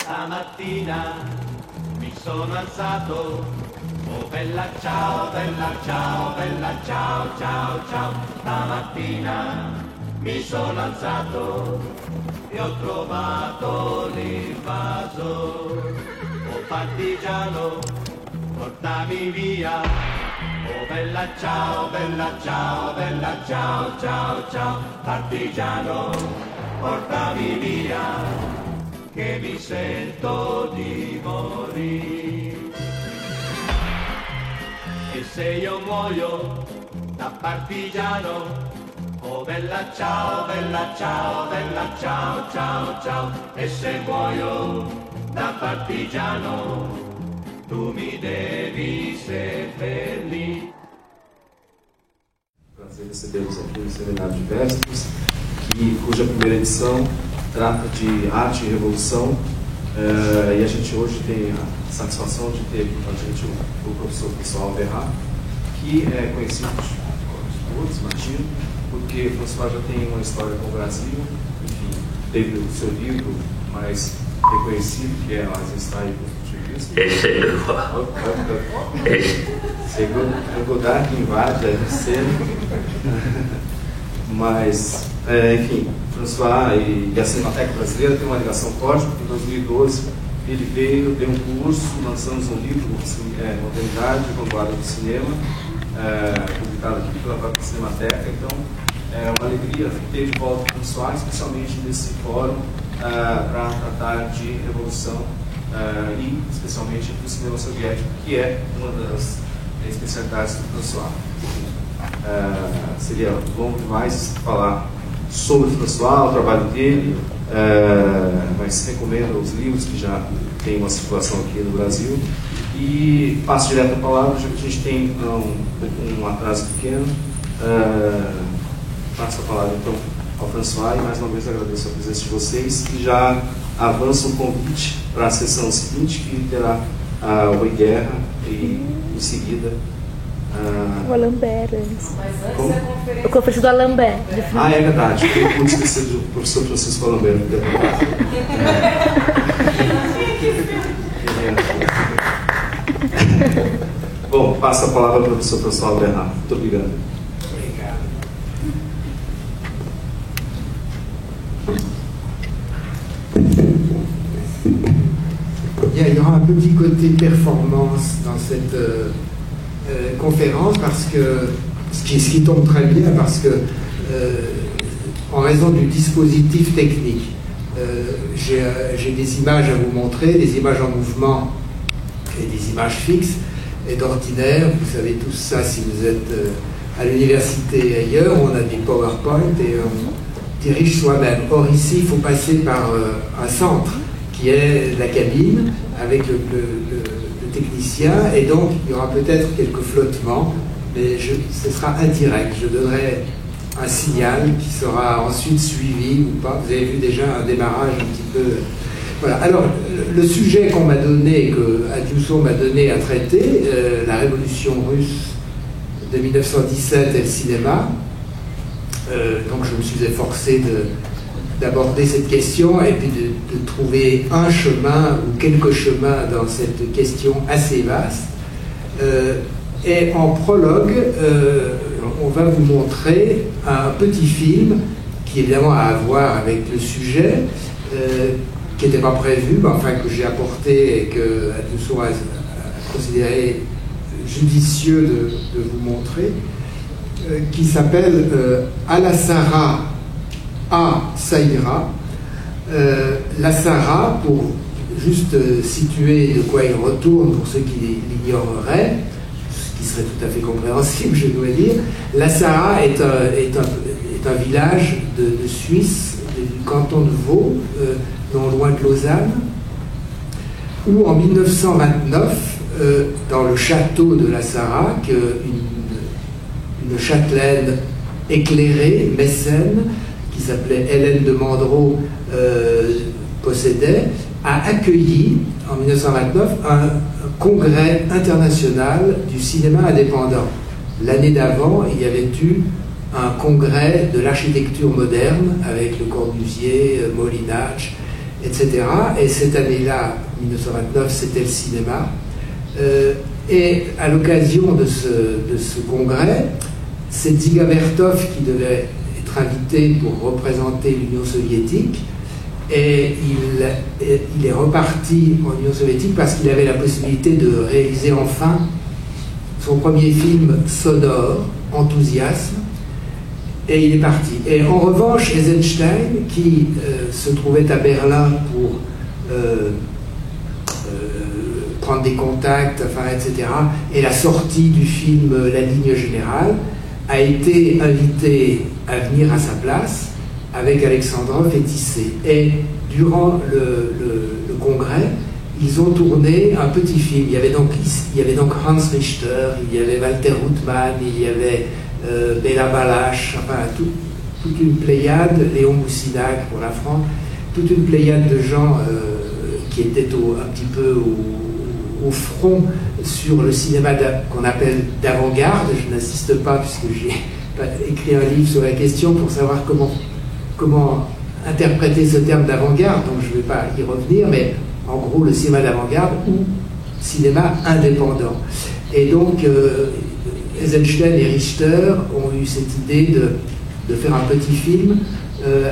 Stamattina mi sono alzato, oh bella ciao, bella ciao, bella ciao, ciao, ciao. Stamattina mi sono alzato e ho trovato l'invaso. Oh partigiano, portami via, oh bella ciao, bella ciao, bella ciao, ciao, ciao. Partigiano, portami via, che mi sento di morire. E se io muoio da partigiano, oh bella ciao, bella ciao, bella ciao, ciao, ciao. E se muoio da partigiano, tu mi devi seppellire. Prazer recebê-los aqui no Seminário de Vésperas, cuja primeira edição trata de arte e revolução, e a gente hoje tem a satisfação de ter com a gente o professor François Berrat, que é conhecido de todos, imagino, porque o François já tem uma história com o Brasil, enfim, teve o seu livro mais reconhecido, que é As Ensaios Construtivistas. Segundo Godard que invade, deve ser. Mas, enfim, François e a Cinemateca Brasileira tem uma ligação forte, porque em 2012 ele veio, deu um curso, lançamos um livro, Modernidade e Vanguarda do Cinema, publicado aqui pela própria Cinemateca. Então, é uma alegria ter de volta o François, especialmente nesse fórum, para tratar de revolução e especialmente do cinema soviético, que é uma das especialidades do François. Seria longo demais falar sobre o François, o trabalho dele, mas recomendo os livros que já têm uma circulação aqui no Brasil. E passo direto a palavra, já que a gente tem um atraso pequeno. Passo a palavra então ao François e mais uma vez agradeço a presença de vocês e já avanço o convite para a sessão seguinte, que terá o Rui Guerra e em seguida o Alambert antes. Mas antes Como? a conferência... O conferência do Alambert. É verdade, eu pude esquecer do professor Francisco Alambert. Bom, passo a palavra para o professor François Berrat. Muito obrigado. Bien, il y aura un petit côté performance dans cette conférence, parce que ce qui tombe très bien, parce que en raison du dispositif technique, j'ai des images à vous montrer, des images en mouvement et des images fixes. Et d'ordinaire, vous savez tous ça si vous êtes à l'université et ailleurs, on a des PowerPoint et on dirige soi-même. Or ici, il faut passer par un centre qui est la cabine avec le technicien, et donc il y aura peut-être quelques flottements, mais ce sera indirect. Je donnerai un signal qui sera ensuite suivi ou pas. Vous avez vu déjà un démarrage un petit peu... Voilà. Alors, le sujet qu'on m'a donné, que Adiuso m'a donné à traiter, la révolution russe de 1917 et le cinéma, donc je me suis efforcé d'aborder cette question et puis de trouver un chemin ou quelques chemins dans cette question assez vaste. Et en prologue, on va vous montrer un petit film qui évidemment a à voir avec le sujet, qui n'était pas prévu, mais enfin que j'ai apporté et que Adiuso a considéré judicieux de vous montrer, qui s'appelle La Sarah à Saïra. La Sarah, pour juste situer de quoi il retourne pour ceux qui l'ignoreraient, ce qui serait tout à fait compréhensible, je dois dire, La Sarah est un village de Suisse, du canton de Vaud, non loin de Lausanne, où en 1929, dans le château de La Sarah, une châtelaine éclairée, mécène, qui s'appelait Hélène de Mandreau, possédait, a accueilli en 1929 un congrès international du cinéma indépendant. L'année d'avant, il y avait eu un congrès de l'architecture moderne avec Le Corbusier, Molinach etc. Et cette année-là, 1929, c'était le cinéma. Et à l'occasion de ce congrès, c'est Dziga Vertov qui devait être invité pour représenter l'Union soviétique. Et il est reparti en Union soviétique parce qu'il avait la possibilité de réaliser enfin son premier film sonore, Enthousiasme, et il est parti. Et en revanche, Eisenstein, qui se trouvait à Berlin pour prendre des contacts, enfin, etc., et la sortie du film La Ligne Générale, a été invité à venir à sa place avec Alexandrov et Tissé. Et durant le congrès, ils ont tourné un petit film. Il y avait donc Hans Richter, il y avait Walter Ruttmann, il y avait Béla Balázs, enfin toute une pléiade, Léon Moussinac pour la France, toute une pléiade de gens qui étaient un petit peu au front sur le cinéma qu'on appelle d'avant-garde. Je n'insiste pas puisque j'ai écrit un livre sur la question pour savoir comment interpréter ce terme d'avant-garde, donc je ne vais pas y revenir, mais en gros le cinéma d'avant-garde ou cinéma indépendant. Et donc Eisenstein et Richter ont eu cette idée de faire un petit film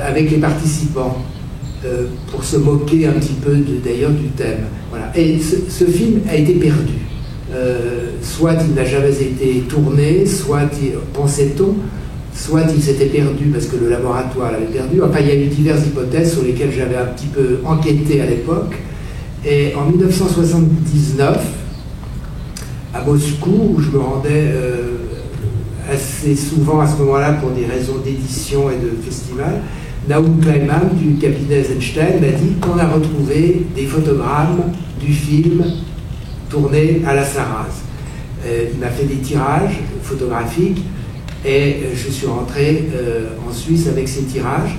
avec les participants pour se moquer un petit peu d'ailleurs du thème. Voilà. Et ce film a été perdu. Soit il n'a jamais été tourné, soit pensait-on, soit il s'était perdu parce que le laboratoire l'avait perdu. Enfin, il y a eu diverses hypothèses sur lesquelles j'avais un petit peu enquêté à l'époque. Et en 1979, à Moscou, où je me rendais assez souvent à ce moment-là pour des raisons d'édition et de festival, Naum Kleinman du cabinet Eisenstein m'a dit qu'on a retrouvé des photogrammes du film tourné à la Sarraz. Il m'a fait des tirages photographiques et je suis rentré en Suisse avec ces tirages.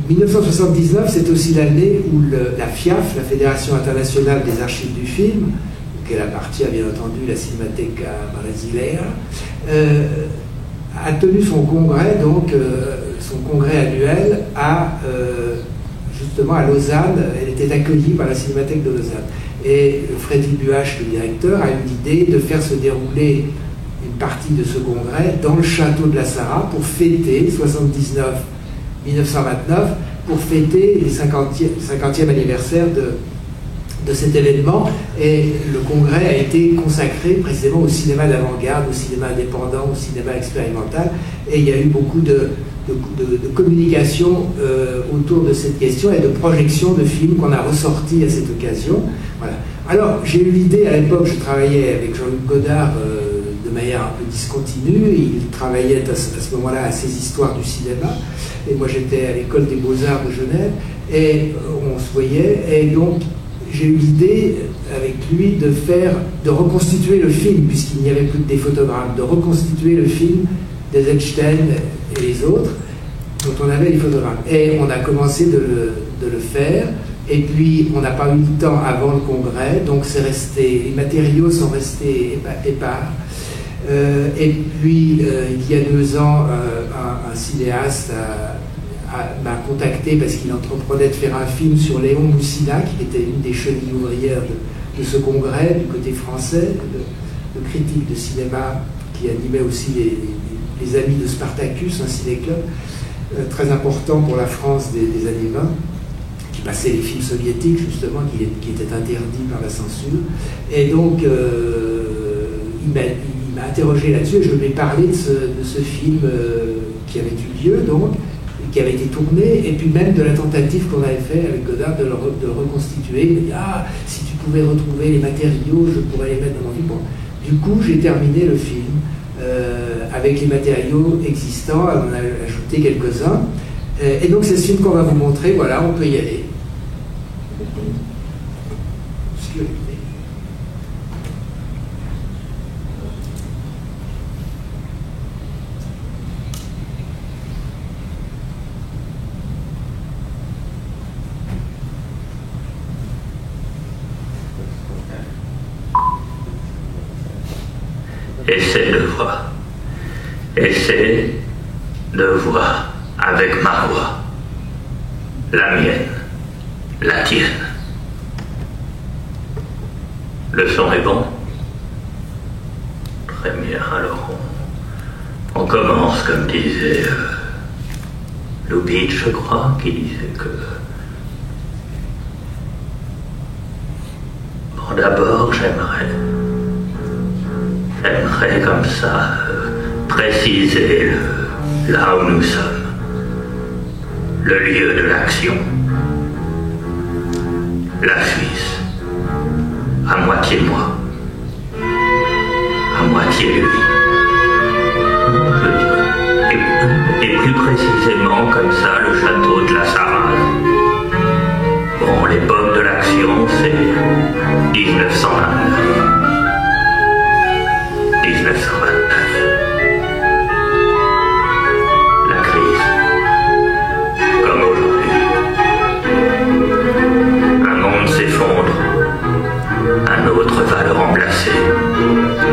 1979, c'est aussi l'année où la FIAF, la Fédération internationale des archives du film, auquel appartient bien entendu la Cinémateca Brasileira, a tenu son congrès, donc son congrès annuel justement à Lausanne. Elle était accueillie par la Cinémathèque de Lausanne. Et Frédéric Buach, le directeur, a eu l'idée de faire se dérouler une partie de ce congrès dans le château de la Sarraz pour fêter 1929, pour fêter les 50e anniversaire de cet événement. Et le congrès a été consacré précisément au cinéma d'avant-garde, au cinéma indépendant, au cinéma expérimental. Et il y a eu beaucoup de communication autour de cette question et de projection de films qu'on a ressortis à cette occasion. Voilà. Alors, j'ai eu l'idée, à l'époque, je travaillais avec Jean-Luc Godard de manière un peu discontinue. Il travaillait à ce moment-là à ses histoires du cinéma. Et moi, j'étais à l'école des Beaux-Arts de Genève. Et on se voyait. Et donc, j'ai eu l'idée, avec lui, de reconstituer le film, puisqu'il n'y avait plus que des photogrammes, de reconstituer le film d'Eisenstein et les autres, dont on avait les photogrammes. Et on a commencé de le faire, et puis on n'a pas eu le temps avant le congrès, donc c'est resté, les matériaux sont restés épars. Et puis, il y a 2 ans, un cinéaste m'a contacté parce qu'il entreprenait de faire un film sur Léon Moussinac, qui était une des chenilles ouvrières de ce congrès, du côté français, de critique de cinéma, qui animait aussi les amis de Spartacus, un ciné-club très important pour la France des années 20, qui passait les films soviétiques, justement, qui étaient interdits par la censure. Et donc, il m'a interrogé là-dessus, et je lui ai parlé de ce film qui avait eu lieu, donc, qui avait été tourné, et puis même de la tentative qu'on avait fait avec Godard de le reconstituer. Il m'a dit, ah, si tu pouvais retrouver les matériaux, je pourrais les mettre dans mon film. Bon. Du coup, j'ai terminé le film avec les matériaux existants, on a ajouté quelques-uns. Et donc, c'est ce film qu'on va vous montrer. Voilà, on peut y aller. Essaie de voir. Essaie de voir avec ma voix, la mienne, la tienne. Le son est bon? Très bien, alors on commence comme disait Lubitsch, je crois, qui disait que... Bon, d'abord, j'aimerais comme ça préciser là où nous sommes, le lieu de l'action, la Suisse, à moitié moi, à moitié lui. Et plus précisément comme ça, le château de la Sarraz. Bon, l'époque de l'action, c'est 1929. 1929. La crise, comme aujourd'hui. Un monde s'effondre, un autre va le remplacer,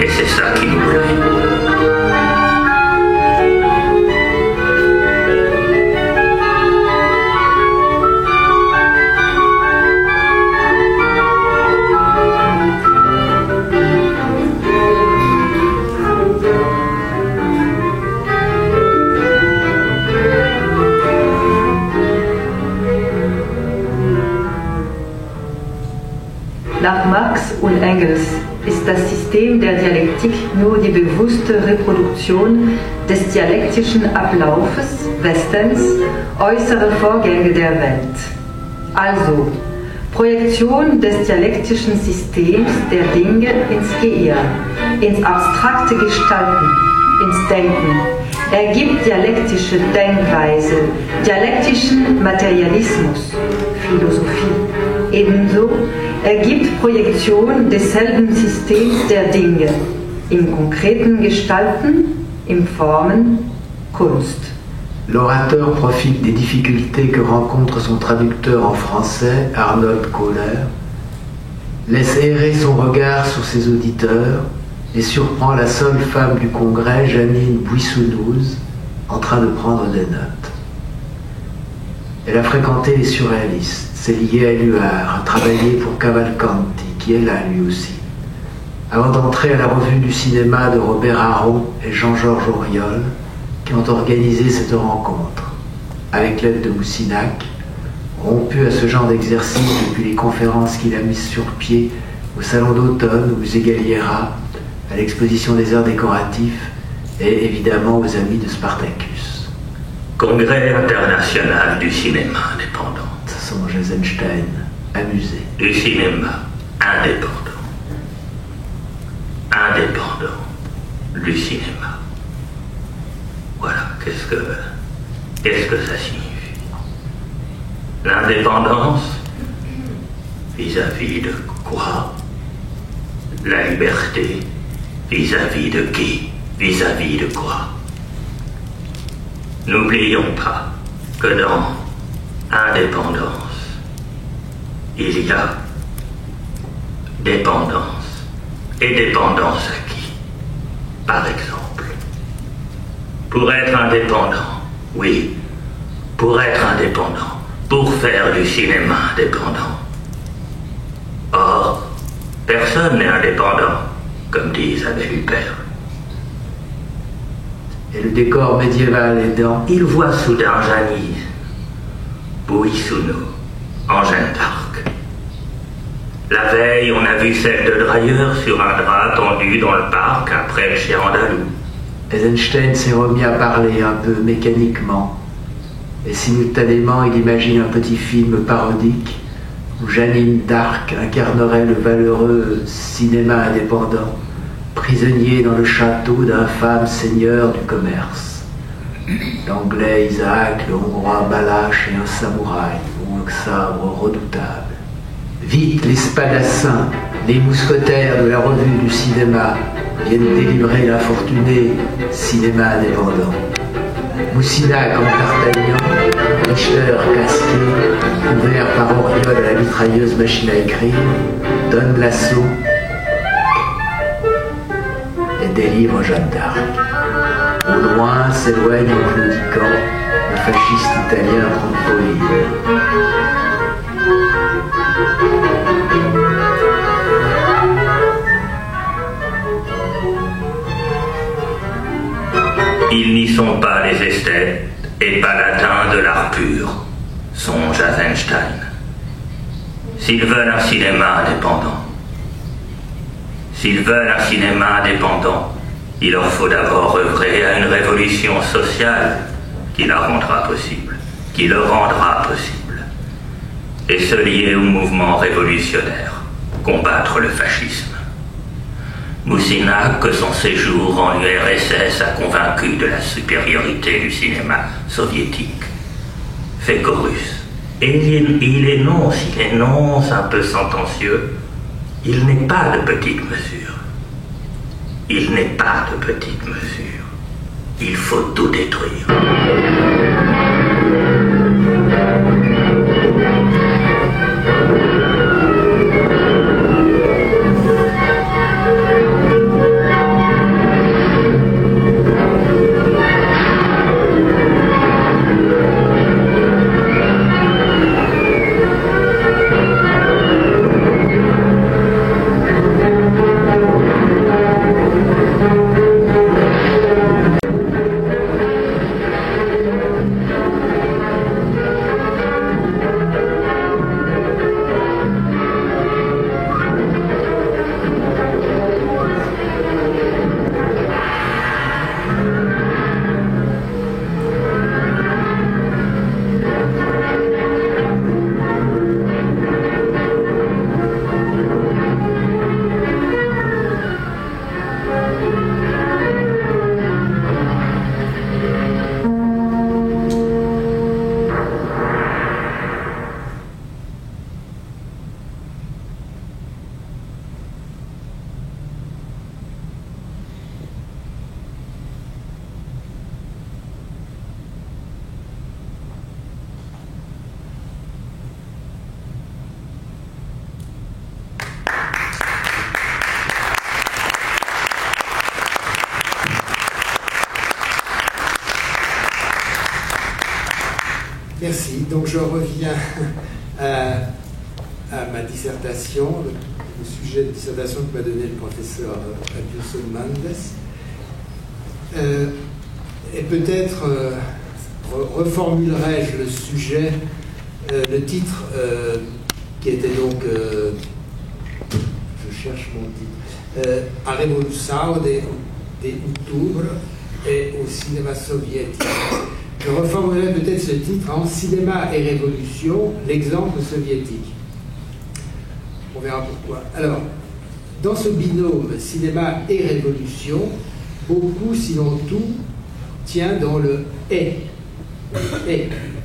et c'est ça qui nous plaît. Nach Marx und Engels ist das System der Dialektik nur die bewusste Reproduktion des dialektischen Ablaufes Westens äußerer Vorgänge der Welt. Also Projektion des dialektischen Systems der Dinge ins Gehirn, ins abstrakte Gestalten, ins Denken. Er gibt dialektische Denkweise, dialektischen Materialismus, Philosophie. Ebenso ergibt Projektion desselben Systems der Dinge, im konkreten Gestalten, im Formen, Kunst. L'orateur profite des difficultés que rencontre son traducteur en français, Arnold Kohler, laisse errer son regard sur ses auditeurs et surprend la seule femme du congrès, Janine Buissounouz, en train de prendre des notes. Elle a fréquenté les surréalistes, s'est liée à Éluard, a travaillé pour Cavalcanti, qui est là lui aussi. Avant d'entrer à la revue du cinéma de Robert Aron et Jean-Georges Auriol, qui ont organisé cette rencontre, avec l'aide de Moussinac, rompu à ce genre d'exercice depuis les conférences qu'il a mises sur pied au Salon d'automne, au musée Galliera, à l'exposition des arts décoratifs et évidemment aux amis de Spartacus. Congrès international du cinéma indépendant. Songe Eisenstein, amusé. Du cinéma indépendant. Indépendant du cinéma. Voilà, qu'est-ce que ça signifie? L'indépendance vis-à-vis de quoi? La liberté vis-à-vis de qui? Vis-à-vis de quoi? N'oublions pas que dans indépendance, il y a dépendance. Et dépendance à qui? Par exemple, pour être indépendant, oui, pour être indépendant, pour faire du cinéma indépendant. Or, personne n'est indépendant, comme dit Isabelle Huppert. Et le décor médiéval aidant, il voit soudain Janine Buissounouz en Jeanne d'Arc. La veille, on a vu celle de Drailleur sur un drap tendu dans le parc après chez Andalou. Eisenstein s'est remis à parler un peu mécaniquement, et simultanément il imagine un petit film parodique où Jeanne d'Arc incarnerait le valeureux cinéma indépendant, prisonnier dans le château d'un femme seigneur du commerce. L'anglais Isaac, le hongrois Balach et un samouraï ou un sabre redoutable. Vite, les spadassins, les mousquetaires de la revue du cinéma viennent délivrer l'infortuné cinéma indépendant. Moussinac en D'Artagnan, Richter casqué, ouvert par Auriol à la mitrailleuse machine à écrire, donne l'assaut et délivre Jeanne d'Arc. Au loin s'éloigne en claudiquant le fasciste italien Franco Lille. paladins de l'art pur, songe à Weinstein. S'ils veulent un cinéma indépendant, il leur faut d'abord œuvrer à une révolution sociale qui la rendra possible, qui le rendra possible, et se lier au mouvement révolutionnaire, combattre le fascisme. Moussina, que son séjour en URSS a convaincu de la supériorité du cinéma soviétique, fait chorus. Et il énonce un peu sentencieux, il n'est pas de petite mesure. Il n'est pas de petite mesure. Il faut tout détruire. Merci. Donc je reviens à ma dissertation, le sujet de dissertation que m'a donné le professeur Adilson Mendes. Et peut-être reformulerai-je le sujet, le titre qui était donc, je cherche mon titre, A Revolução de Outubro et au cinéma soviétique. Je reformulerai peut-être ce titre en Cinéma et Révolution, l'exemple soviétique. On verra pourquoi. Alors, dans ce binôme cinéma et révolution, beaucoup, sinon tout, tient dans le « et »,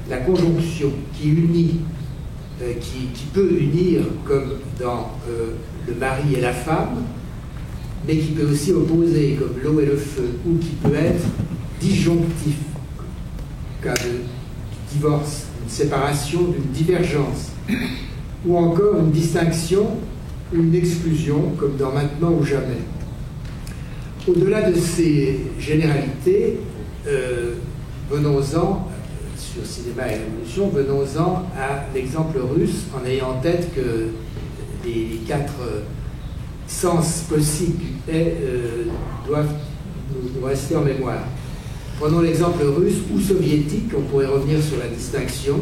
la conjonction qui unit, qui peut unir, comme dans le mari et la femme, mais qui peut aussi opposer, comme l'eau et le feu, ou qui peut être disjonctif, cas de divorce, une séparation, d'une divergence, ou encore une distinction, une exclusion, comme dans Maintenant ou Jamais. Au-delà de ces généralités, venons-en, sur Cinéma et Révolution, venons-en à l'exemple russe, en ayant en tête que les quatre sens possibles du « et » doivent nous rester en mémoire. Prenons l'exemple russe ou soviétique, on pourrait revenir sur la distinction.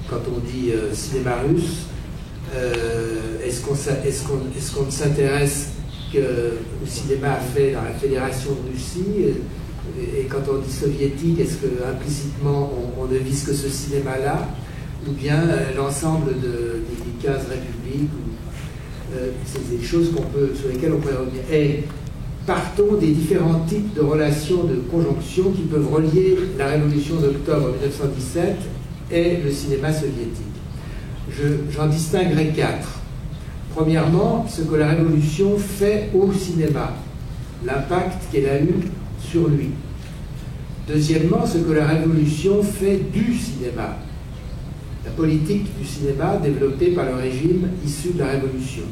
Quand on dit cinéma russe, est-ce qu'on s'intéresse au cinéma fait dans la Fédération de Russie, et quand on dit soviétique, est-ce que implicitement on ne vise que ce cinéma-là, ou bien l'ensemble des 15 républiques, c'est des choses sur lesquelles on pourrait revenir. Et partons des différents types de relations de conjonction qui peuvent relier la révolution d'octobre 1917 et le cinéma soviétique. J'en distinguerai 4. Premièrement, ce que la révolution fait au cinéma, l'impact qu'elle a eu sur lui. Deuxièmement, ce que la révolution fait du cinéma, la politique du cinéma développée par le régime issu de la révolution.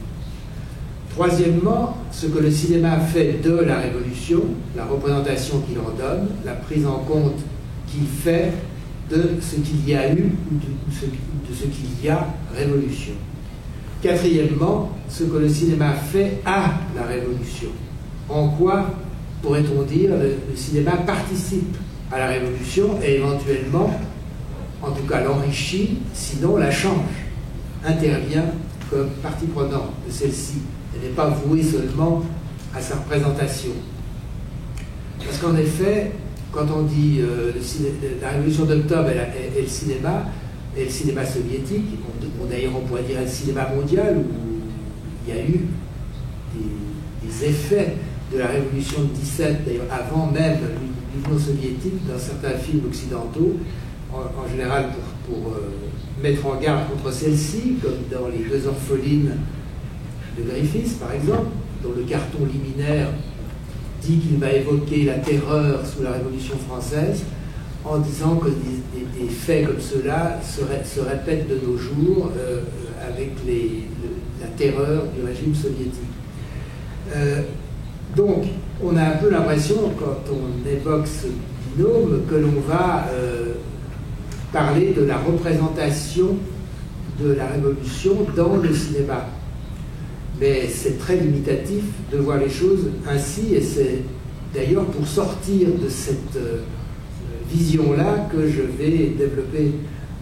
Troisièmement, ce que le cinéma fait de la révolution, la représentation qu'il en donne, la prise en compte qu'il fait de ce qu'il y a eu ou de ce qu'il y a révolution. Quatrièmement, ce que le cinéma fait à la révolution. En quoi, pourrait-on dire, le cinéma participe à la Révolution et éventuellement, en tout cas l'enrichit, sinon la change, intervient comme partie prenante de celle-ci. Elle n'est pas vouée seulement à sa représentation. Parce qu'en effet, quand on dit la Révolution d'octobre et le cinéma soviétique, d'ailleurs on pourrait dire le cinéma mondial, où il y a eu des effets de la Révolution de 17, d'ailleurs avant même l'Union soviétique, dans certains films occidentaux, en général pour mettre en garde contre celle-ci, comme dans Les Deux Orphelines de Griffith, par exemple, dont le carton liminaire dit qu'il va évoquer la terreur sous la Révolution française, en disant que des faits comme ceux-là se répètent de nos jours avec la terreur du régime soviétique. Donc, on a un peu l'impression, quand on évoque ce binôme, que l'on va parler de la représentation de la Révolution dans le cinéma. Mais c'est très limitatif de voir les choses ainsi, et c'est d'ailleurs pour sortir de cette vision-là que je vais développer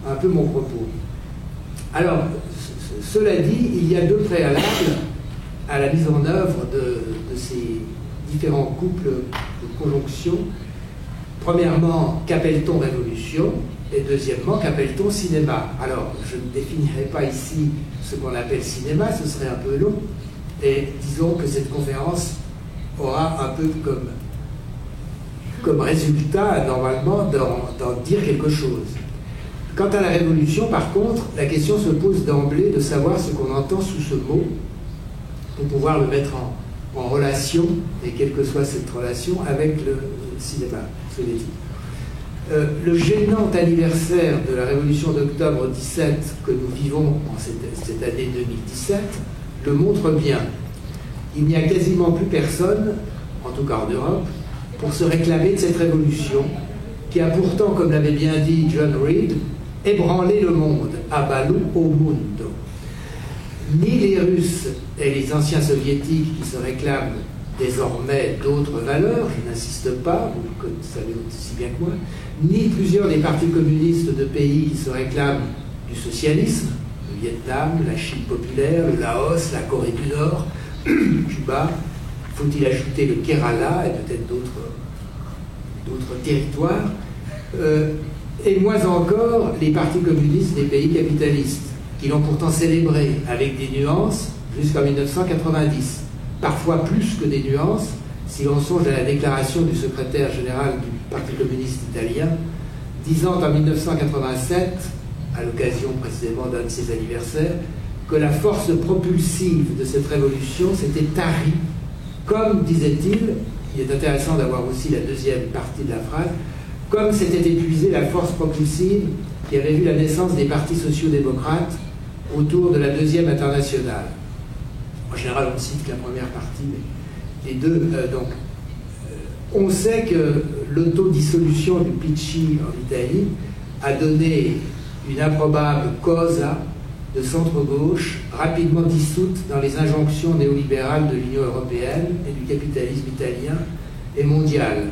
un peu mon propos. Alors, cela dit, il y a deux préalables à la mise en œuvre de ces différents couples de conjonction. Premièrement, qu'appelle-t-on révolution? Et deuxièmement, qu'appelle-t-on cinéma? Alors, je ne définirai pas ici ce qu'on appelle cinéma, ce serait un peu long, et disons que cette conférence aura un peu comme résultat, normalement, d'en dire quelque chose. Quant à la révolution, par contre, la question se pose d'emblée de savoir ce qu'on entend sous ce mot, pour pouvoir le mettre en relation, et quelle que soit cette relation, avec le cinéma soviétique. Le gênant anniversaire de la Révolution d'octobre 17 que nous vivons en cette année 2017 le montre bien. Il n'y a quasiment plus personne, en tout cas en Europe, pour se réclamer de cette révolution qui a pourtant, comme l'avait bien dit John Reed, ébranlé le monde, abalu au mundo. Ni les Russes et les anciens soviétiques qui se réclament désormais d'autres valeurs, je n'insiste pas, vous le savez aussi bien que moi, ni plusieurs des partis communistes de pays qui se réclament du socialisme, le Vietnam, la Chine populaire, le Laos, la Corée du Nord, Cuba, faut-il ajouter le Kerala et peut-être d'autres territoires, et moins encore les partis communistes des pays capitalistes, qui l'ont pourtant célébré avec des nuances jusqu'en 1990. Parfois plus que des nuances, si l'on songe à la déclaration du secrétaire général du Parti communiste italien, disant en 1987, à l'occasion précisément d'un de ses anniversaires, que la force propulsive de cette révolution s'était tarie, comme, disait-il, il est intéressant d'avoir aussi la deuxième partie de la phrase, comme s'était épuisée la force propulsive qui avait vu la naissance des partis sociaux-démocrates autour de la deuxième internationale. En général, on cite que la première partie, mais les deux. On sait que l'autodissolution du PC en Italie a donné une improbable cosa de centre-gauche, rapidement dissoute dans les injonctions néolibérales de l'Union européenne et du capitalisme italien et mondial.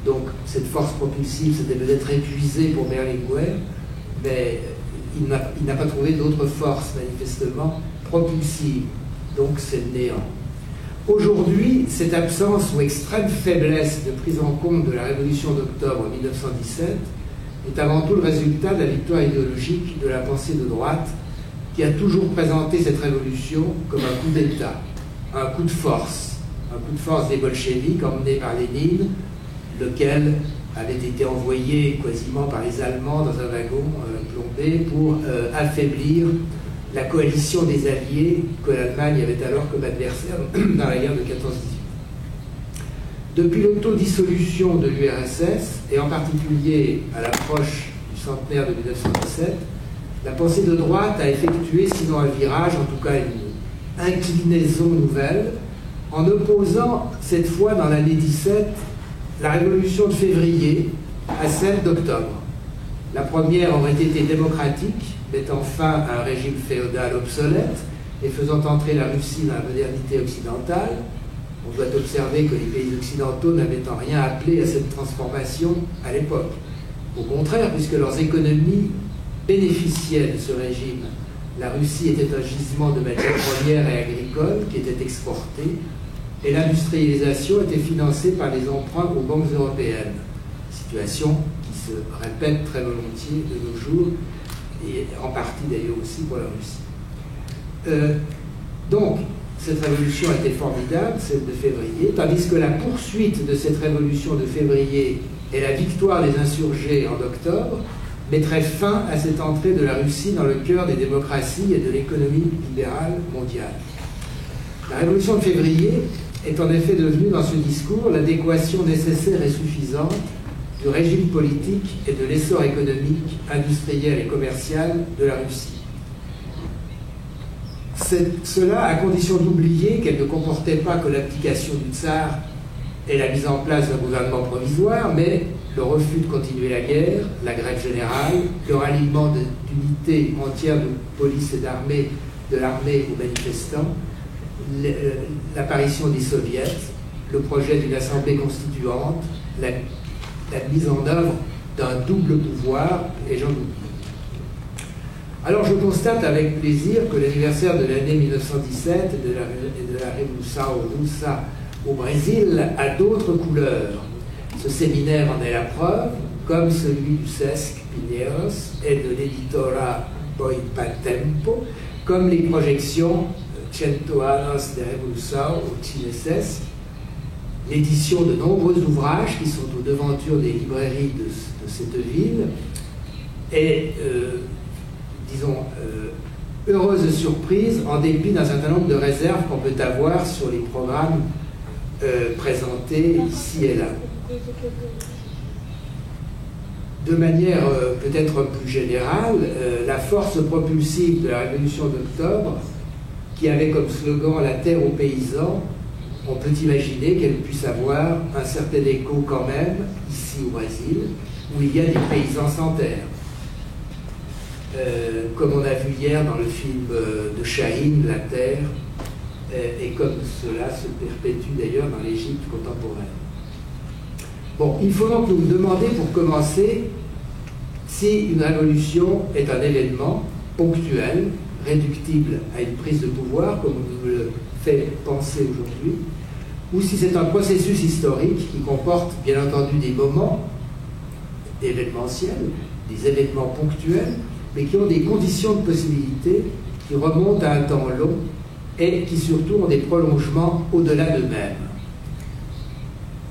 Donc, cette force propulsive s'était peut-être épuisée pour Berlinguer, mais il n'a pas trouvé d'autre force, manifestement, propulsive. Donc c'est le néant. Aujourd'hui, cette absence ou extrême faiblesse de prise en compte de la Révolution d'octobre 1917 est avant tout le résultat de la victoire idéologique de la pensée de droite qui a toujours présenté cette révolution comme un coup d'État, un coup de force des bolcheviks emmenés par Lénine, lequel avait été envoyé quasiment par les Allemands dans un wagon plombé pour affaiblir la coalition des Alliés que l'Allemagne avait alors comme adversaire dans la guerre de 14-18. Depuis l'autodissolution de l'URSS, et en particulier à l'approche du centenaire de 1917, la pensée de droite a effectué, sinon un virage, en tout cas une inclinaison nouvelle, en opposant cette fois dans l'année 17 la révolution de février à celle d'octobre. La première aurait été démocratique, mettant fin à un régime féodal obsolète et faisant entrer la Russie dans la modernité occidentale. On doit observer que les pays occidentaux n'avaient en rien appelé à cette transformation à l'époque. Au contraire, puisque leurs économies bénéficiaient de ce régime. La Russie était un gisement de matières premières et agricoles qui étaient exportées, et l'industrialisation était financée par les emprunts aux banques européennes. Situation qui se répète très volontiers de nos jours, et en partie d'ailleurs aussi pour la Russie. Donc, cette révolution était formidable, celle de février, tandis que la poursuite de cette révolution de février et la victoire des insurgés en octobre mettrait fin à cette entrée de la Russie dans le cœur des démocraties et de l'économie libérale mondiale. La révolution de février est en effet devenue dans ce discours l'adéquation nécessaire et suffisante du régime politique et de l'essor économique, industriel et commercial de la Russie. Cela à condition d'oublier qu'elle ne comportait pas que l'abdication du tsar et la mise en place d'un gouvernement provisoire, mais le refus de continuer la guerre, la grève générale, le ralliement d'unités entières de police et d'armée, de l'armée aux manifestants, l'apparition des soviets, le projet d'une assemblée constituante, la mise en œuvre d'un double pouvoir, et j'en oublie. Alors je constate avec plaisir que l'anniversaire de l'année 1917 et de la Revolução Russa au Brésil a d'autres couleurs. Ce séminaire en est la preuve, comme celui du CESC Pinheiros et de l'Editora Boipatempo, comme les projections Cento Anos de Revolução au Chinesesc, l'édition de nombreux ouvrages qui sont aux devantures des librairies de cette ville, et disons, heureuse surprise en dépit d'un certain nombre de réserves qu'on peut avoir sur les programmes présentés ici et là. De manière peut-être plus générale, la force propulsive de la Révolution d'octobre, qui avait comme slogan « La terre aux paysans », on peut imaginer qu'elle puisse avoir un certain écho quand même, ici au Brésil, où il y a des paysans sans terre. Comme on a vu hier dans le film de Chahine, La Terre, et comme cela se perpétue d'ailleurs dans l'Égypte contemporaine. Bon, il faut donc nous demander pour commencer si une révolution est un événement ponctuel, réductible à une prise de pouvoir, comme on nous le fait penser aujourd'hui, ou si c'est un processus historique qui comporte bien entendu des moments événementiels, des événements ponctuels, mais qui ont des conditions de possibilité qui remontent à un temps long et qui surtout ont des prolongements au-delà d'eux-mêmes.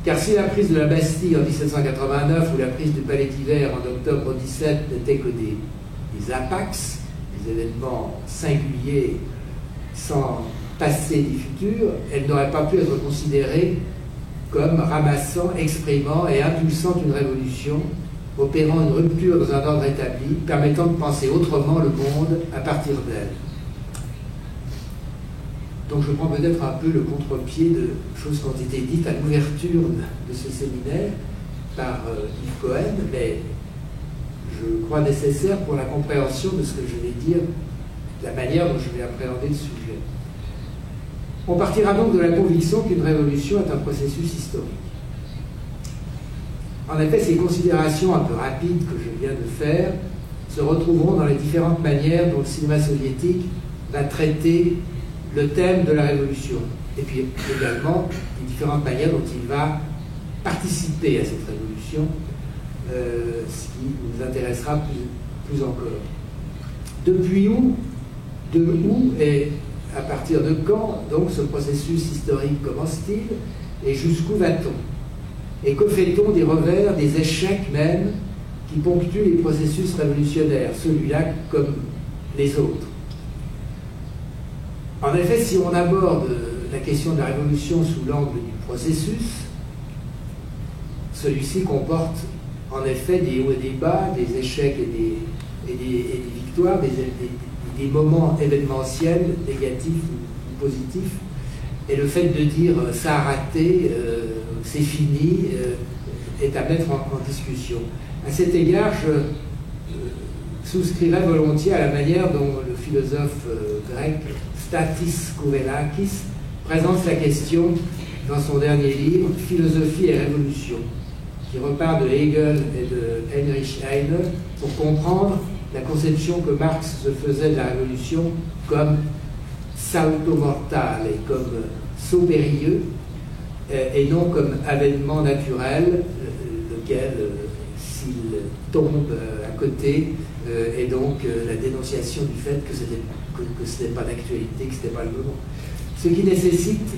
Car si la prise de la Bastille en 1789 ou la prise du Palais d'Hiver en octobre 17 n'étaient que des apax, des événements singuliers sans passé ni futur, elles n'auraient pas pu être considérées comme ramassant, exprimant et impulsant une révolution, opérant une rupture dans un ordre établi, permettant de penser autrement le monde à partir d'elle. Donc je prends peut-être un peu le contre-pied de choses qui ont été dites à l'ouverture de ce séminaire par Yves Cohen, mais je crois nécessaire pour la compréhension de ce que je vais dire, de la manière dont je vais appréhender le sujet. On partira donc de la conviction qu'une révolution est un processus historique. En effet, ces considérations un peu rapides que je viens de faire se retrouveront dans les différentes manières dont le cinéma soviétique va traiter le thème de la révolution, et puis également les différentes manières dont il va participer à cette révolution, ce qui nous intéressera plus encore. Depuis où et à partir de quand, donc, ce processus historique commence-t-il, et jusqu'où va-t-on? Et que fait-on des revers, des échecs même, qui ponctuent les processus révolutionnaires, celui-là comme les autres? En effet, si on aborde la question de la révolution sous l'angle du processus, celui-ci comporte en effet des hauts et des bas, des échecs et des victoires, des moments événementiels, négatifs ou positifs. Et le fait de dire ça a raté, c'est fini, est à mettre en discussion. À cet égard, je souscrirais volontiers à la manière dont le philosophe grec Stathis Kouvelakis présente la question dans son dernier livre « Philosophie et révolution », qui repart de Hegel et de Heinrich Heine pour comprendre la conception que Marx se faisait de la révolution comme salto mortale et comme saut périlleux, et non comme avènement naturel, lequel, s'il tombe à côté, est donc la dénonciation du fait que ce n'est pas d'actualité, que ce n'est pas le moment. Ce qui nécessite,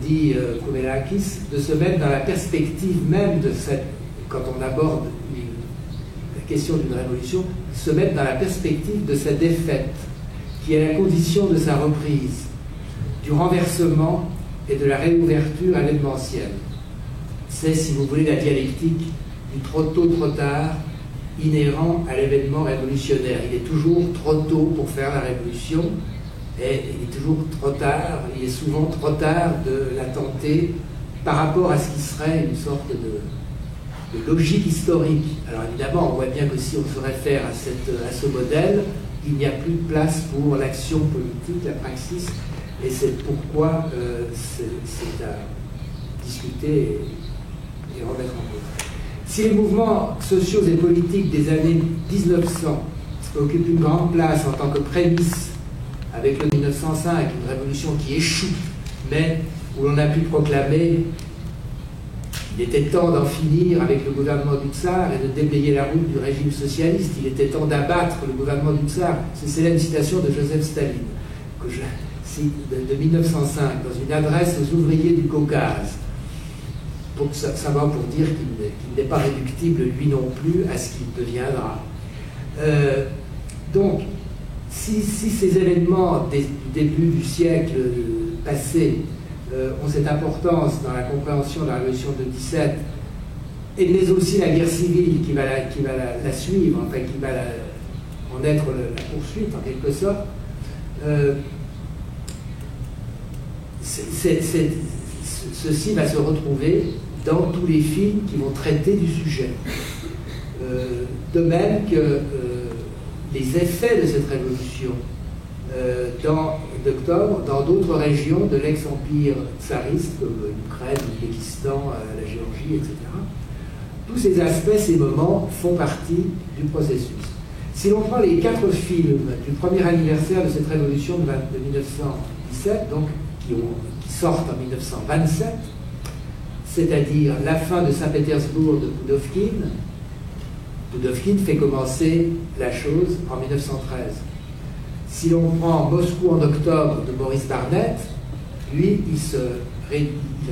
dit Koumélakis, de se mettre dans la perspective même de cette, quand on aborde la question d'une révolution, se mettre dans la perspective de sa défaite, qui est la condition de sa reprise, du renversement et de la réouverture événementielle. C'est, si vous voulez, la dialectique du trop tôt, trop tard, inhérent à l'événement révolutionnaire. Il est toujours trop tôt pour faire la révolution, et il est toujours trop tard, il est souvent trop tard de la tenter par rapport à ce qui serait une sorte de logique historique. Alors évidemment, on voit bien que si on se réfère à ce modèle, il n'y a plus de place pour l'action politique, la praxis, et c'est pourquoi c'est à discuter et remettre en cause. Si les mouvements sociaux et politiques des années 1900 occupent une grande place en tant que prémisse avec le 1905, une révolution qui échoue, mais où l'on a pu proclamer il était temps d'en finir avec le gouvernement du tsar et de déblayer la route du régime socialiste. Il était temps d'abattre le gouvernement du tsar. C'est célèbre citation de Joseph Staline, que je cite de 1905, dans une adresse aux ouvriers du Caucase, pour savoir pour dire qu'il n'est pas réductible, lui non plus, à ce qu'il deviendra. Donc, si ces événements du début du siècle passé ont cette importance dans la compréhension de la Révolution de 17, mais aussi la guerre civile qui va la suivre, enfin qui va en être la poursuite en quelque sorte, ceci va se retrouver dans tous les films qui vont traiter du sujet. De même que les effets de cette révolution d'octobre, dans d'autres régions de l'ex-empire tsariste, comme l'Ukraine, l'Ouzbékistan, la Géorgie, etc. Tous ces aspects, ces moments, font partie du processus. Si l'on prend les 4 films du premier anniversaire de cette révolution de 1917, donc qui sortent en 1927, c'est-à-dire la fin de Saint-Pétersbourg de Poudovkine, Poudovkine fait commencer la chose en 1913. Si l'on prend Moscou en octobre de Maurice Barnett, lui, il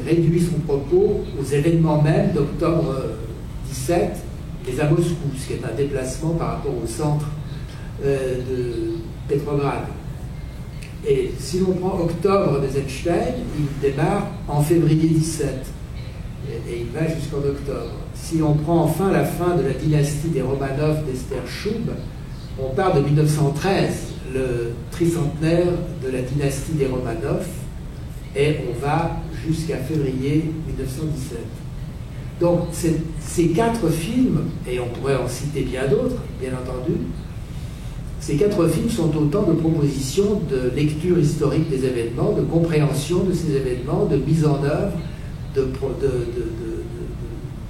réduit son propos aux événements même d'octobre 17, mais à Moscou, ce qui est un déplacement par rapport au centre de Petrograd. Et si l'on prend octobre d'Eisenstein, il démarre en février 17, et il va jusqu'en octobre. Si on prend enfin la fin de la dynastie des Romanov d'Esther Choub, on part de 1913, le tricentenaire de la dynastie des Romanov, et on va jusqu'à février 1917. Donc ces 4 films, et on pourrait en citer bien d'autres, bien entendu, ces 4 films sont autant de propositions de lecture historique des événements, de compréhension de ces événements, de mise en œuvre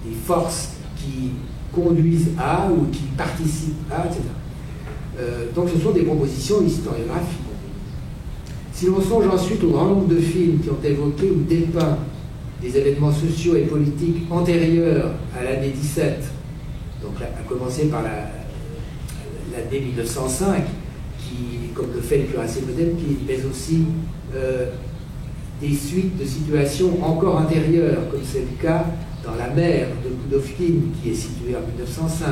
des forces qui conduisent à ou qui participent à, etc. Donc ce sont des propositions historiographiques. Si l'on songe ensuite au grand nombre de films qui ont évoqué ou dépeint des événements sociaux et politiques antérieurs à l'année 17, donc à commencer par l'année 1905, qui, comme le fait le cuirassé Potemkin, mais aussi des suites de situations encore antérieures, comme c'est le cas dans La mer de Poudovkine, qui est située en 1905,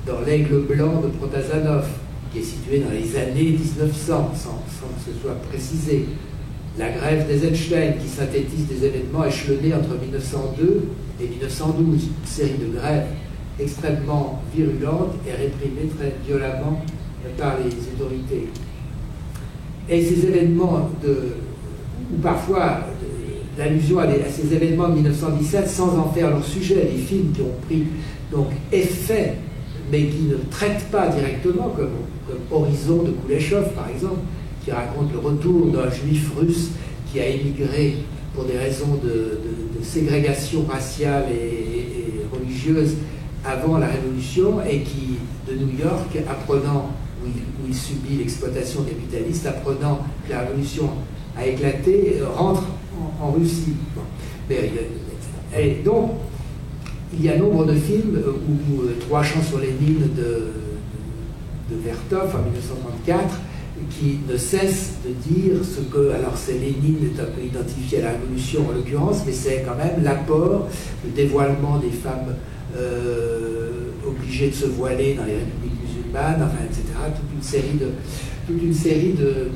dans L'aigle blanc de Protazanov, qui est situé dans les années 1900, sans que ce soit précisé. La grève d'Eisenstein, qui synthétise des événements échelonnés entre 1902 et 1912, une série de grèves extrêmement virulentes et réprimées très violemment par les autorités. Et ces événements, ou parfois l'allusion à ces événements de 1917 sans en faire leur sujet, des films qui ont pris donc effet, mais qui ne traitent pas directement, comme Horizon de Kuleshov par exemple, qui raconte le retour d'un juif russe qui a émigré pour des raisons de ségrégation raciale et religieuse avant la Révolution, et qui, de New York, apprenant, où il subit l'exploitation capitaliste, apprenant que la Révolution a éclaté, rentre en Russie. Bon. Et donc, il y a nombre de films où Trois chants sur Lénine de Vertov en 1934 qui ne cesse de dire ce que, alors c'est Lénine est un peu identifié à la Révolution en l'occurrence, mais c'est quand même l'apport, le dévoilement des femmes obligées de se voiler dans les républiques musulmanes, enfin, etc. Toute une série de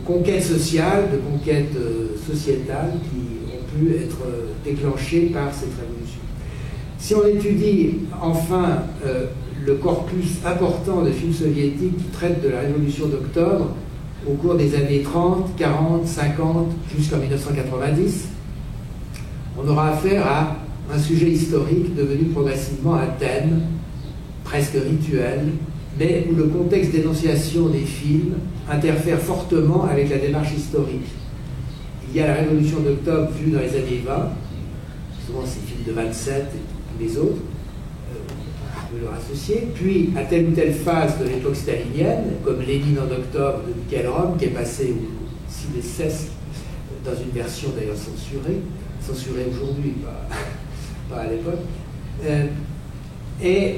conquêtes sociales, de conquêtes sociétales qui ont pu être déclenchées par cette révolution. Si on étudie enfin le corpus important de films soviétiques qui traitent de la révolution d'octobre au cours des années 30, 40, 50, jusqu'en 1990, on aura affaire à un sujet historique devenu progressivement un thème presque rituel, mais où le contexte d'énonciation des films interfère fortement avec la démarche historique. Il y a la révolution d'octobre vue dans les années 20, souvent ces films de 27 et tous les autres, on peut leur associer, puis à telle ou telle phase de l'époque stalinienne, comme Lénine en octobre de Michael Romm, qui est passé au CBCS, dans une version d'ailleurs censurée aujourd'hui, pas à l'époque, et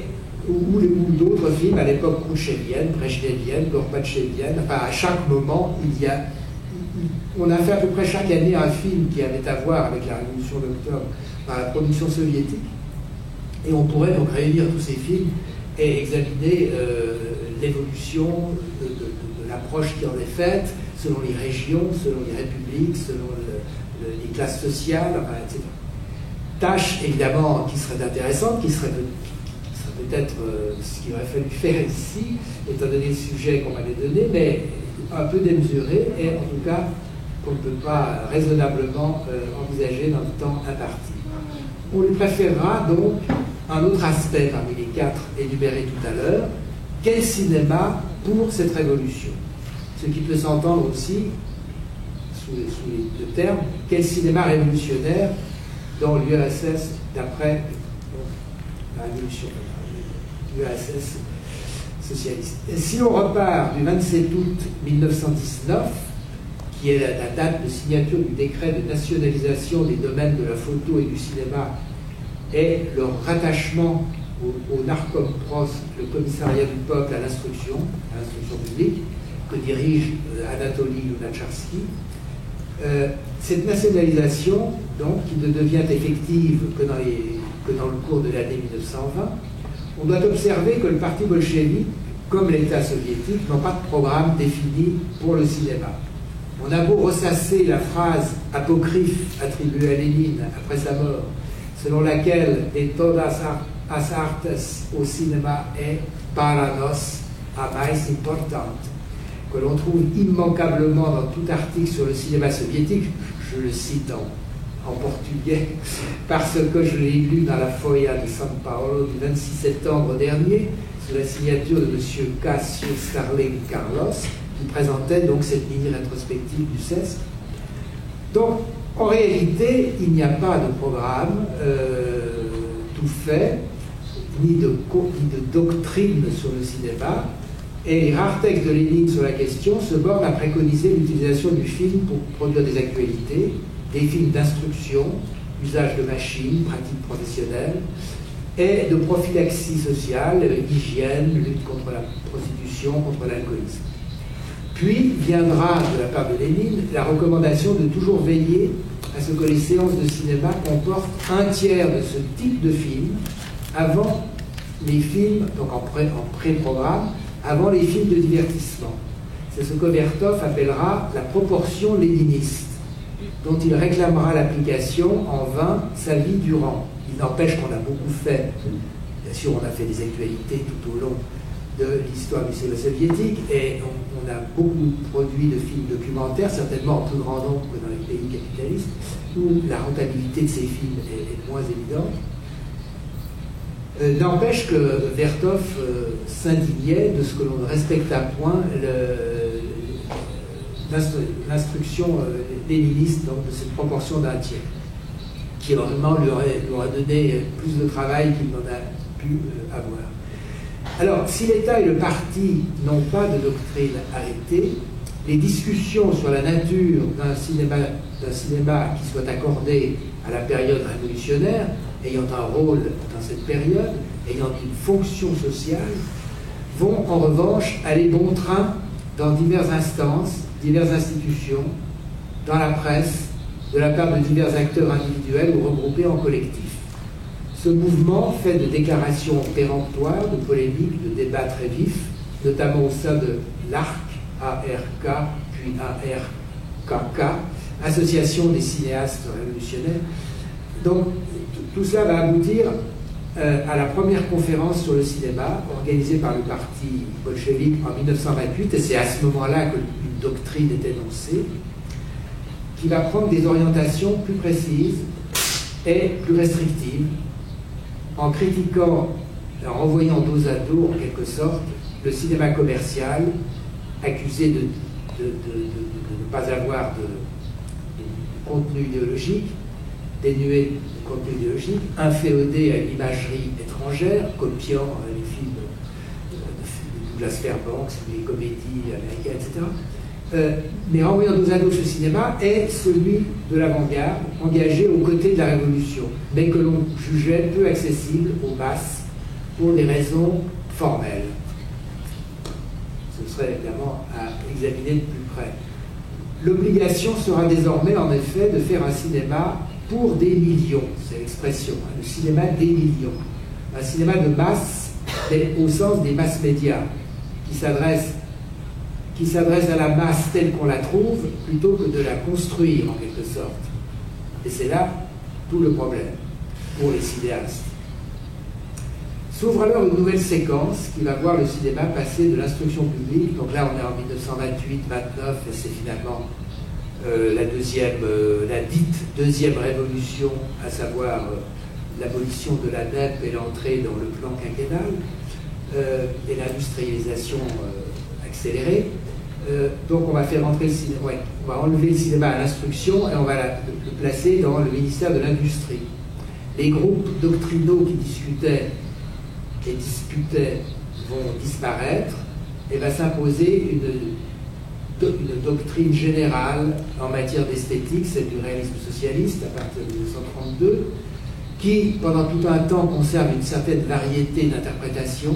ou d'autres films à l'époque khrouchtchevienne, brejnevienne, gorbatchevienne. Enfin, à chaque moment, on a fait à peu près chaque année un film qui avait à voir avec la révolution d'octobre par la production soviétique, et on pourrait donc réunir tous ces films et examiner l'évolution de l'approche qui en est faite selon les régions, selon les républiques, selon les classes sociales, enfin, etc. Tâche évidemment qui serait intéressante, qui serait peut-être ce qu'il aurait fallu faire ici, étant donné le sujet qu'on m'avait donné, mais un peu démesuré, et en tout cas qu'on ne peut pas raisonnablement envisager dans le temps imparti. On lui préférera donc un autre aspect parmi les 4 énumérés tout à l'heure: quel cinéma pour cette révolution? Ce qui peut s'entendre aussi sous les deux termes: quel cinéma révolutionnaire dans l'URSS d'après la révolution, l'URSS socialiste. Et si l'on repart du 27 août 1919, qui est la date de signature du décret de nationalisation des domaines de la photo et du cinéma, et leur rattachement au Narkompros, le commissariat du peuple à l'instruction publique, que dirige Anatoly Lunacharsky, cette nationalisation, donc, qui ne devient effective que dans le cours de l'année 1920, on doit observer que le parti bolchevique, comme l'État soviétique, n'ont pas de programme défini pour le cinéma. On a beau ressasser la phrase apocryphe attribuée à Lénine après sa mort, selon laquelle « de todas as artes au cinéma est para nos a mais importante », que l'on trouve immanquablement dans tout article sur le cinéma soviétique, je le cite en portugais, parce que je l'ai lu dans la Folha de São Paulo du 26 septembre dernier, sous la signature de M. Cássio Starling Carlos, qui présentait donc cette mini rétrospective du CESC. Donc, en réalité, il n'y a pas de programme tout fait, ni de doctrine sur le cinéma, et les rares textes de Lénine sur la question se bornent à préconiser l'utilisation du film pour produire des actualités, des films d'instruction, usage de machines, pratiques professionnelles, et de prophylaxie sociale, hygiène, lutte contre la prostitution, contre l'alcoolisme. Puis viendra, de la part de Lénine, la recommandation de toujours veiller à ce que les séances de cinéma comportent un tiers de ce type de film avant les films, donc en pré-programme, avant les films de divertissement. C'est ce que Vertov appellera la proportion léniniste, dont il réclamera l'application en vain sa vie durant. Il n'empêche qu'on a beaucoup fait, bien sûr on a fait des actualités tout au long de l'histoire du cinéma soviétique, et on a beaucoup produit de films documentaires, certainement en plus grand nombre que dans les pays capitalistes, où la rentabilité de ces films est moins évidente. N'empêche que Vertov s'indignait de ce que l'on ne respecta point l'instruction léniniste, donc de cette proportion d'un tiers, qui normalement lui aurait donné plus de travail qu'il n'en a pu avoir. Alors, si l'État et le parti n'ont pas de doctrine arrêtée, les discussions sur la nature d'un cinéma qui soit accordé à la période révolutionnaire, ayant un rôle dans cette période, ayant une fonction sociale, vont en revanche aller bon train dans diverses instances, diverses institutions, dans la presse, de la part de divers acteurs individuels ou regroupés en collectif. Ce mouvement fait de déclarations péremptoires, de polémiques, de débats très vifs, notamment au sein de l'ARC, ARK, puis ARKK, Association des cinéastes révolutionnaires. Donc, tout cela va aboutir à la première conférence sur le cinéma, organisée par le parti bolchevique en 1928, et c'est à ce moment-là que une doctrine est énoncée, qui va prendre des orientations plus précises et plus restrictives, en critiquant, en renvoyant dos à dos, en quelque sorte, le cinéma commercial, accusé de ne pas avoir de contenu idéologique, dénué de contenu idéologique, inféodé à l'imagerie étrangère, copiant les films de Douglas Fairbanks, les comédies américaines, etc. Mais renvoyant dos à dos ce cinéma est celui de l'avant-garde, engagé aux côtés de la Révolution, mais que l'on jugeait peu accessible aux masses pour des raisons formelles. Ce serait évidemment à examiner de plus près. L'obligation sera désormais, en effet, de faire un cinéma pour des millions, c'est l'expression, hein, le cinéma des millions. Un cinéma de masse, au sens des masses médias, qui s'adresse à la masse telle qu'on la trouve, plutôt que de la construire, en quelque sorte. Et c'est là tout le problème, pour les cinéastes. S'ouvre alors une nouvelle séquence qui va voir le cinéma passer de l'instruction publique, donc là on est en 1928-29, et c'est finalement la dite deuxième révolution, à savoir l'abolition de la NEP et l'entrée dans le plan quinquennal, et l'industrialisation accélérée. Donc on va faire entrer le cinéma, on va enlever le cinéma à l'instruction et on va le placer dans le ministère de l'Industrie. Les groupes doctrinaux qui discutaient et disputaient vont disparaître et va s'imposer une doctrine générale en matière d'esthétique, celle du réalisme socialiste à partir de 1932, qui pendant tout un temps conserve une certaine variété d'interprétation.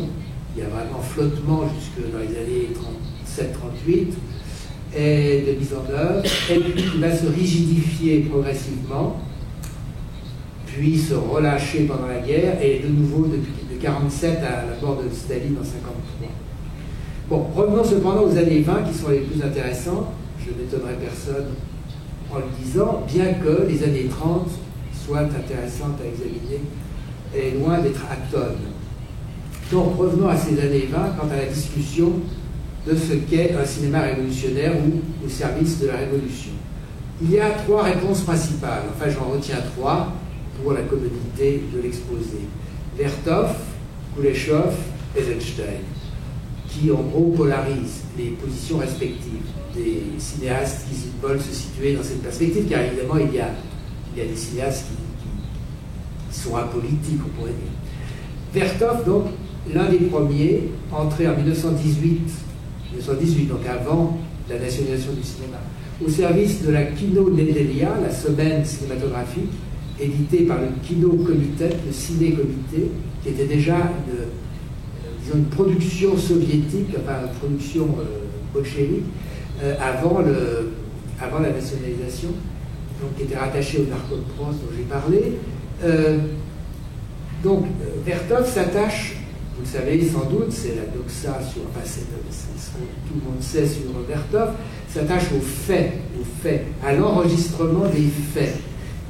Il y a vraiment flottement jusque dans les années 37-38 et de mise en œuvre, et puis qui va se rigidifier progressivement, puis se relâcher pendant la guerre, et de nouveau de 1947 à la mort de Staline en 1953. Bon, revenons cependant aux années 20 qui sont les plus intéressantes. Je n'étonnerai personne en le disant, bien que les années 30 soient intéressantes à examiner et loin d'être atones. Donc revenons à ces années 20 quant à la discussion de ce qu'est un cinéma révolutionnaire ou au service de la révolution. Il y a trois réponses principales, enfin j'en retiens trois pour la commodité de l'exposé. Vertov, Kuleshov, Eisenstein, qui en gros polarisent les positions respectives des cinéastes qui veulent se situer dans cette perspective, car évidemment il y a des cinéastes qui sont apolitiques, on pourrait dire. Vertov, donc, l'un des premiers, entré en 1918, donc avant la nationalisation du cinéma, au service de la Kino Nedelia, la semaine cinématographique, éditée par le Kino Comité, le Ciné-Comité, qui était déjà une production soviétique, enfin une production bolchevique, avant la nationalisation, donc qui était rattachée au Narkoprost dont j'ai parlé. Donc Vertov s'attache, vous le savez sans doute, c'est la doxa sur, enfin c'est ce que tout le monde sait sur Vertov, s'attache aux faits, à l'enregistrement des faits,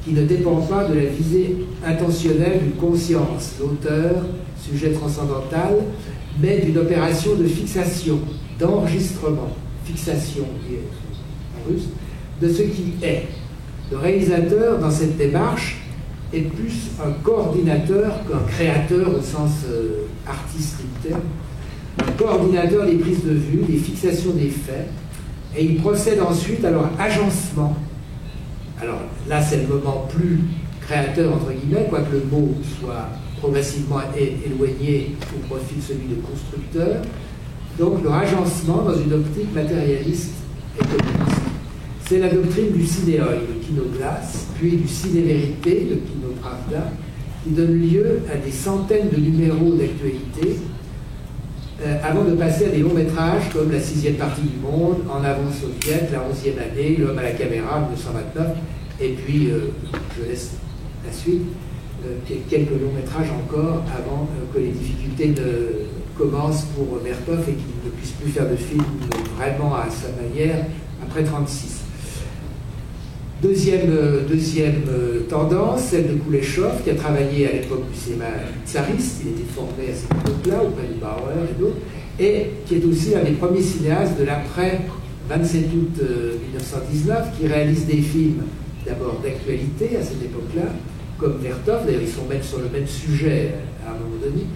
qui ne dépend pas de la visée intentionnelle d'une conscience, l'auteur, sujet transcendantal, mais d'une opération de fixation, d'enregistrement, fixation en russe, de ce qui est. Le réalisateur, dans cette démarche, est plus un coordinateur qu'un créateur au sens artistique du terme, un coordinateur des prises de vue, des fixations des faits, Et il procède ensuite à leur agencement. Alors là, c'est le moment plus créateur, entre guillemets, quoique le mot soit progressivement éloigné au profit de celui de constructeur. Donc leur agencement dans une optique matérialiste et communiste. C'est la doctrine du cinéoi, le kinoglas, puis du ciné-vérité, le kinopravda, qui donne lieu à des centaines de numéros d'actualité avant de passer à des longs métrages comme La sixième partie du monde, En avant soviet, La 11e année, L'homme à la caméra, 1929, et puis, je laisse la suite, quelques longs métrages encore avant que les difficultés ne commencent pour Vertov et qu'il ne puisse plus faire de films vraiment à sa manière après 1936. Deuxième tendance, celle de Kuleshov, qui a travaillé à l'époque du cinéma tsariste, il était formé à cette époque-là, auprès de Bauer et d'autres, et qui est aussi l'un des premiers cinéastes de l'après 27 août 1919, qui réalise des films d'abord d'actualité à cette époque-là, comme Vertov, d'ailleurs ils sont même sur le même sujet à un moment donné.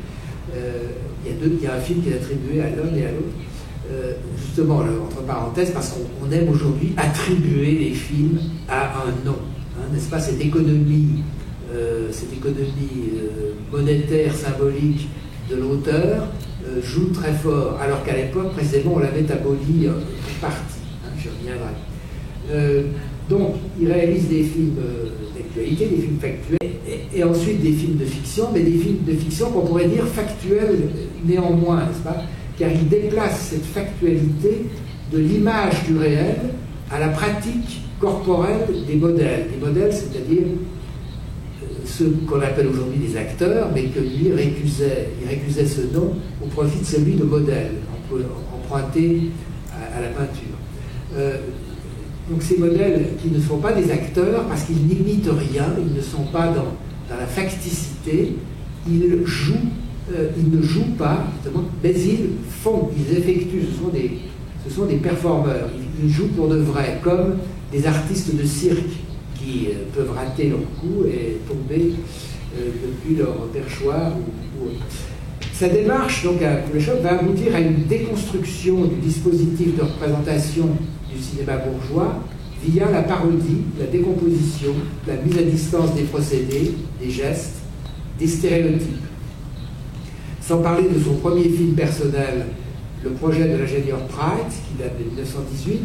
Il y a un film qui est attribué à l'un et à l'autre. Justement, entre parenthèses, parce qu'on aime aujourd'hui attribuer les films à un nom, hein, n'est-ce pas? Cette économie monétaire, symbolique de l'auteur joue très fort, alors qu'à l'époque, précisément, on l'avait aboli en partie. Hein, j'y reviendrai. Donc, il réalise des films d'actualité, des films factuels, et ensuite des films de fiction, mais des films de fiction qu'on pourrait dire factuels néanmoins, n'est-ce pas? Car il déplace cette factualité de l'image du réel à la pratique corporelle des modèles. Les modèles, c'est-à-dire ceux qu'on appelle aujourd'hui des acteurs, mais que lui récusait ce nom au profit de celui de modèle, emprunté à la peinture. Donc ces modèles qui ne sont pas des acteurs parce qu'ils n'imitent rien, ils ne sont pas dans la facticité, ils ne jouent pas, justement, mais ils font, ils effectuent, ce sont des performeurs, ils jouent pour de vrai, comme des artistes de cirque qui peuvent rater leur coup et tomber depuis leur perchoir ou autre. Sa démarche, donc, à Kuleshov, va aboutir à une déconstruction du dispositif de représentation du cinéma bourgeois via la parodie, la décomposition, la mise à distance des procédés, des gestes, des stéréotypes. Sans parler de son premier film personnel, Le projet de l'ingénieur Price, qui date de 1918,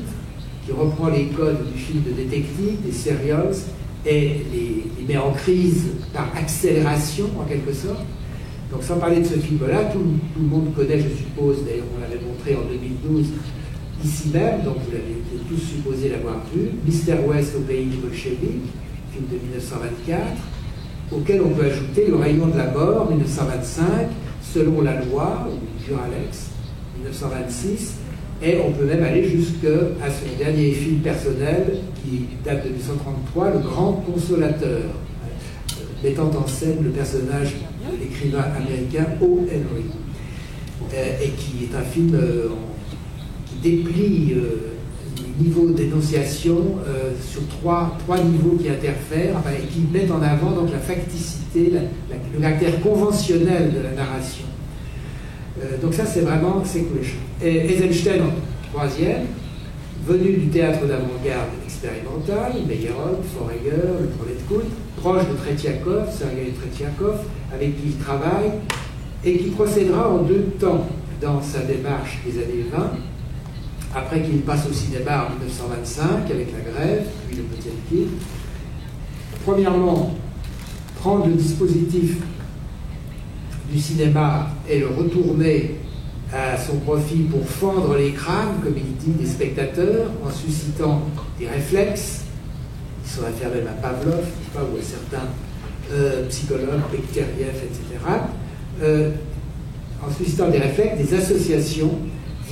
qui reprend les codes du film de détective, des serials, et les met en crise par accélération, en quelque sorte. Donc sans parler de ce film-là, tout le monde connaît, je suppose, d'ailleurs on l'avait montré en 2012, ici même, donc vous l'avez tous supposé l'avoir vu, Mister West au pays du bolchevique, film de 1924, auquel on peut ajouter Le rayon de la mort, 1925, Selon la loi, ou Duralex, 1926, et on peut même aller jusqu'à son dernier film personnel, qui date de 1933, Le Grand Consolateur, mettant en scène le personnage de l'écrivain américain O. Henry, et qui est un film qui déplie les niveaux d'énonciation sur trois niveaux qui interfèrent, et qui mettent en avant donc la facticité, le caractère conventionnel de la narration. Donc ça, c'est vraiment Kuleshov. Et Eisenstein, en troisième, venu du théâtre d'avant-garde expérimental, Meyerhold, Foreger, le Proletkult, proche de Tretiakov, Sergei Tretiakov, avec qui il travaille, et qui procédera en deux temps dans sa démarche des années 20, après qu'il passe au cinéma en 1925 avec La Grève, puis Le Potemkin. Premièrement, prendre le dispositif du cinéma et le retourner à son profit pour fendre les crânes, comme il dit, des spectateurs, en suscitant des réflexes, qui sont référés même à Pavlov, ou à certains psychologues, Bekteriev, etc., en suscitant des réflexes, des associations,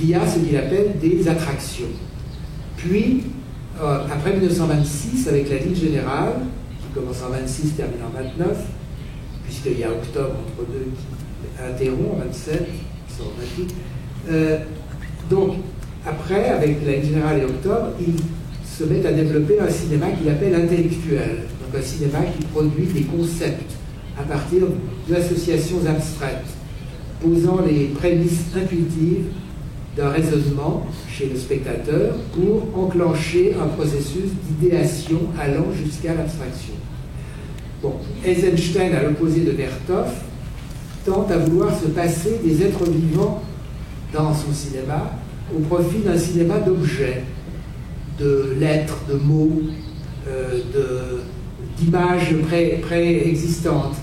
via ce qu'il appelle des attractions. Puis, après 1926, avec la ligne générale, qui commence en 26, termine en 29, puisqu'il y a octobre entre deux qui interrompt, en 27, ils sont en 28. Donc, après, avec la ligne générale et octobre, il se met à développer un cinéma qu'il appelle intellectuel. Donc un cinéma qui produit des concepts à partir d'associations abstraites, posant les prémices intuitives d'un raisonnement chez le spectateur pour enclencher un processus d'idéation allant jusqu'à l'abstraction. Bon, Eisenstein, à l'opposé de Vertov, tente à vouloir se passer des êtres vivants dans son cinéma au profit d'un cinéma d'objets, de lettres, de mots, d'images préexistantes,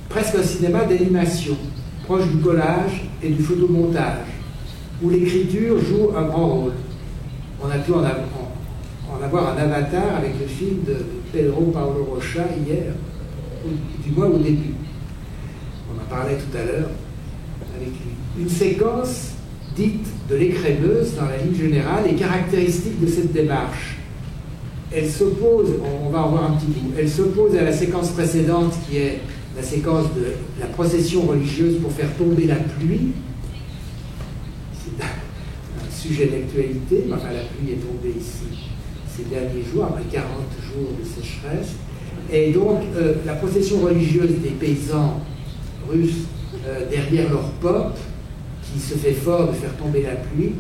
presque un cinéma d'animation, proche du collage et du photomontage, où l'écriture joue un grand rôle. On a pu en avoir un avatar avec le film de Pedro Paulo Rocha hier, du moins au début. On en parlait tout à l'heure avec lui. Une séquence dite de l'écrémeuse dans la ligne générale est caractéristique de cette démarche. Elle s'oppose, on va en voir un petit bout, elle s'oppose à la séquence précédente qui est la séquence de la procession religieuse pour faire tomber la pluie. C'est un sujet d'actualité, mais enfin la pluie est tombée ici ces derniers jours, après 40 jours de sécheresse. Et donc la procession religieuse des paysans russes derrière leur pop, qui se fait fort de faire tomber la pluie,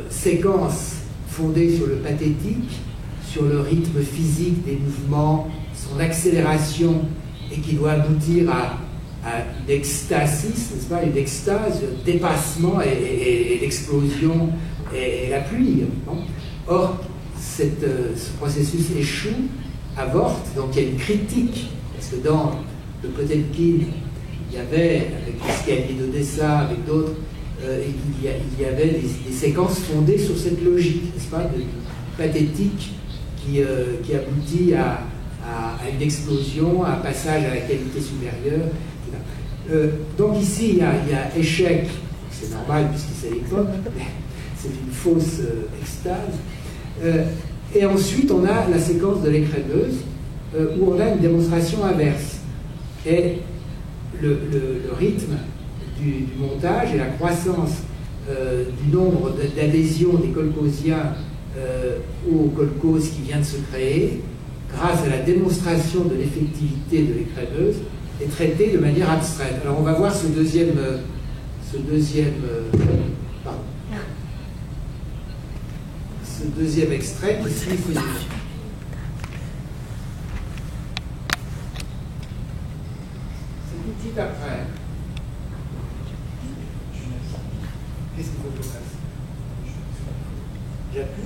séquence fondée sur le pathétique, sur le rythme physique des mouvements, son accélération, et qui doit aboutir à une extasis, n'est-ce pas, une extase, un dépassement et l'explosion et la pluie. Bon. Or, ce processus échoue, avorte, donc il y a une critique, parce que dans le Potemkin, il y avait, avec l'escalier d'Odessa, avec d'autres, il y avait des séquences fondées sur cette logique, n'est-ce pas, de pathétique qui aboutit à une explosion, à un passage à la qualité supérieure. Donc ici, il y a échec, c'est normal puisque c'est l'époque, mais c'est une fausse extase. Et ensuite, on a la séquence de l'écrémeuse, où on a une démonstration inverse. Et le rythme du montage et la croissance du nombre d'adhésions des kolkhosiens au kolkhoz qui vient de se créer, grâce à la démonstration de l'effectivité de l'écrémeuse, est traité de manière abstraite. Alors on va voir ce deuxième extrait qui suit ce livre. C'est tout de suite après. Qu'est-ce qu'il faut que je fasse? J'appuie.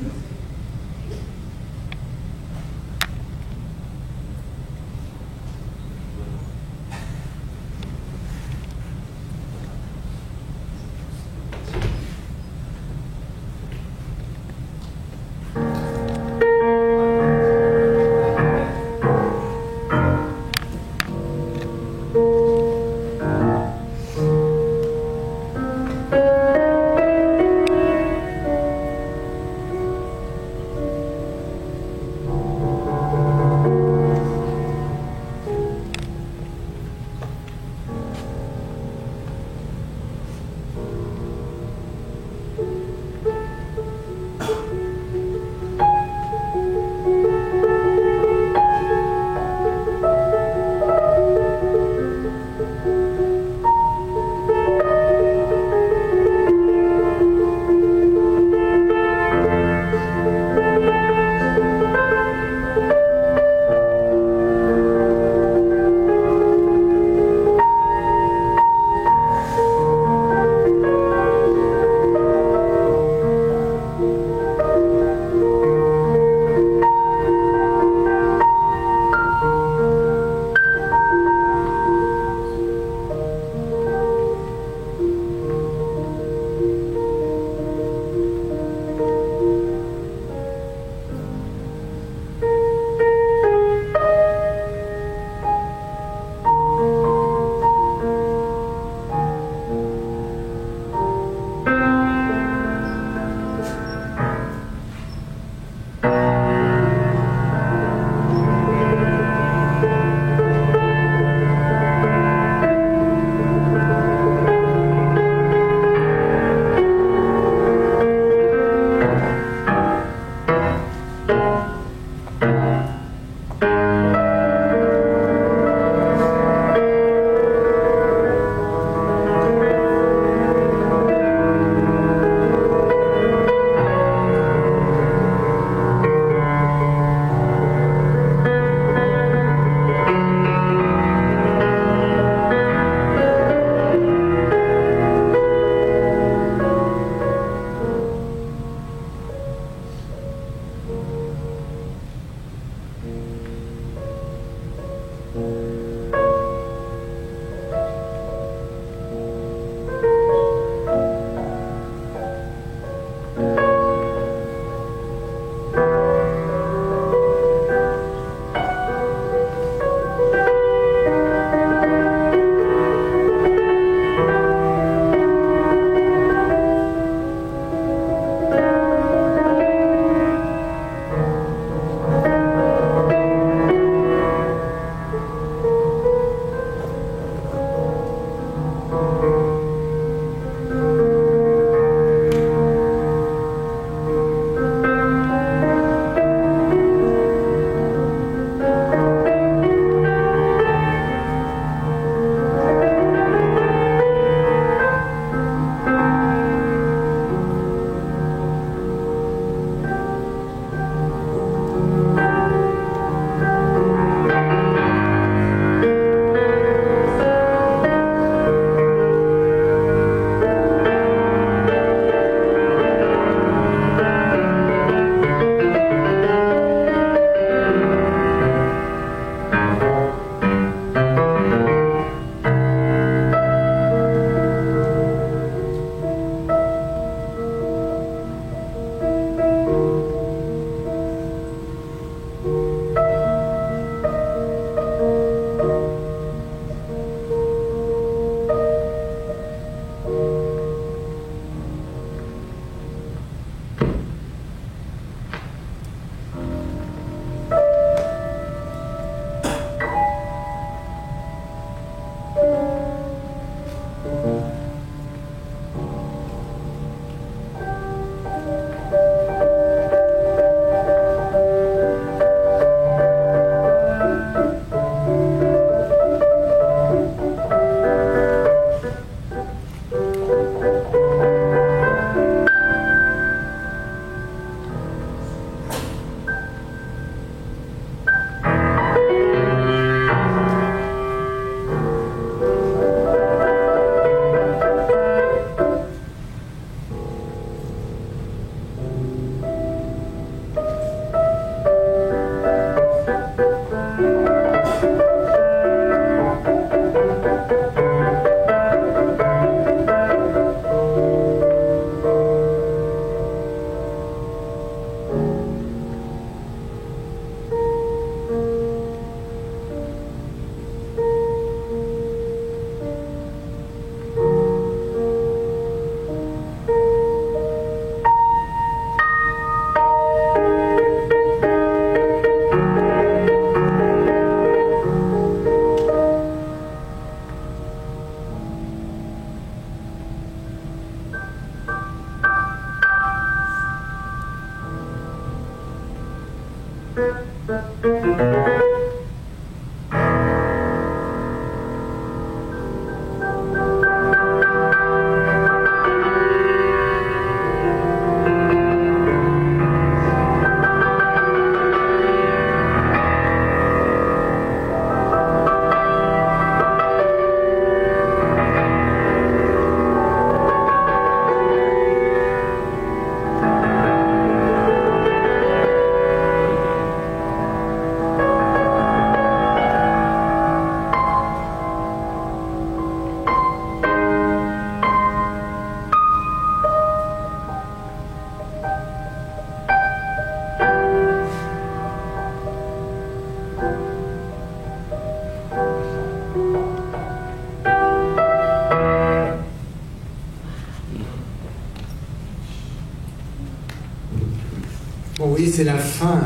Bon, oui, c'est la fin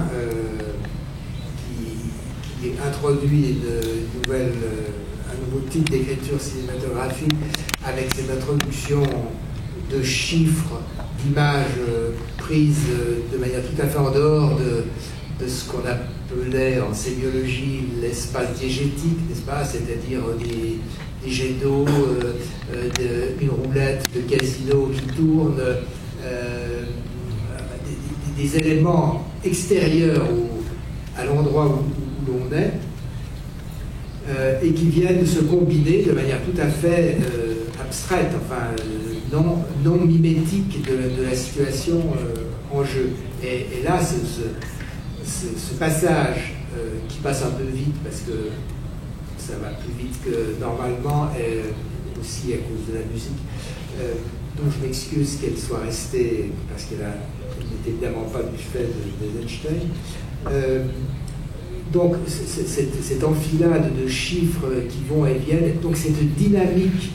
qui introduit un nouveau type d'écriture cinématographique avec cette introduction de chiffres, d'images prises de manière tout à fait en dehors de ce qu'on appelait en sémiologie l'espace diégétique, n'est-ce pas? C'est-à-dire des jets d'eau, une roulette de casino qui tourne, des éléments extérieurs à l'endroit où l'on est, et qui viennent se combiner de manière tout à fait abstraite, enfin non mimétique de la situation en jeu. Et là, ce passage qui passe un peu vite parce que ça va plus vite que normalement, et aussi à cause de la musique, dont je m'excuse qu'elle soit restée parce qu'elle n'était évidemment pas du fait d'Eisenstein. Donc cette enfilade de chiffres qui vont et viennent, donc cette dynamique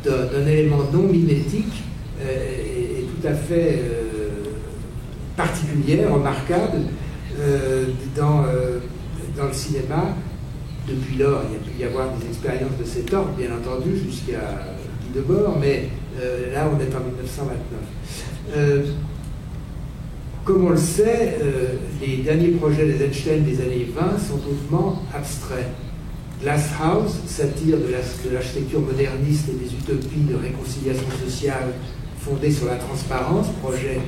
d'un élément non mimétique est tout à fait particulière, remarquable dans le cinéma. Depuis lors, il y a pu y avoir des expériences de cet ordre, bien entendu, jusqu'à Guy Debord, mais là on est en 1929. Comme on le sait, les derniers projets d'Eisenstein des années 20 sont hautement abstraits. Glass House, satire de l'architecture moderniste et des utopies de réconciliation sociale fondées sur la transparence, projet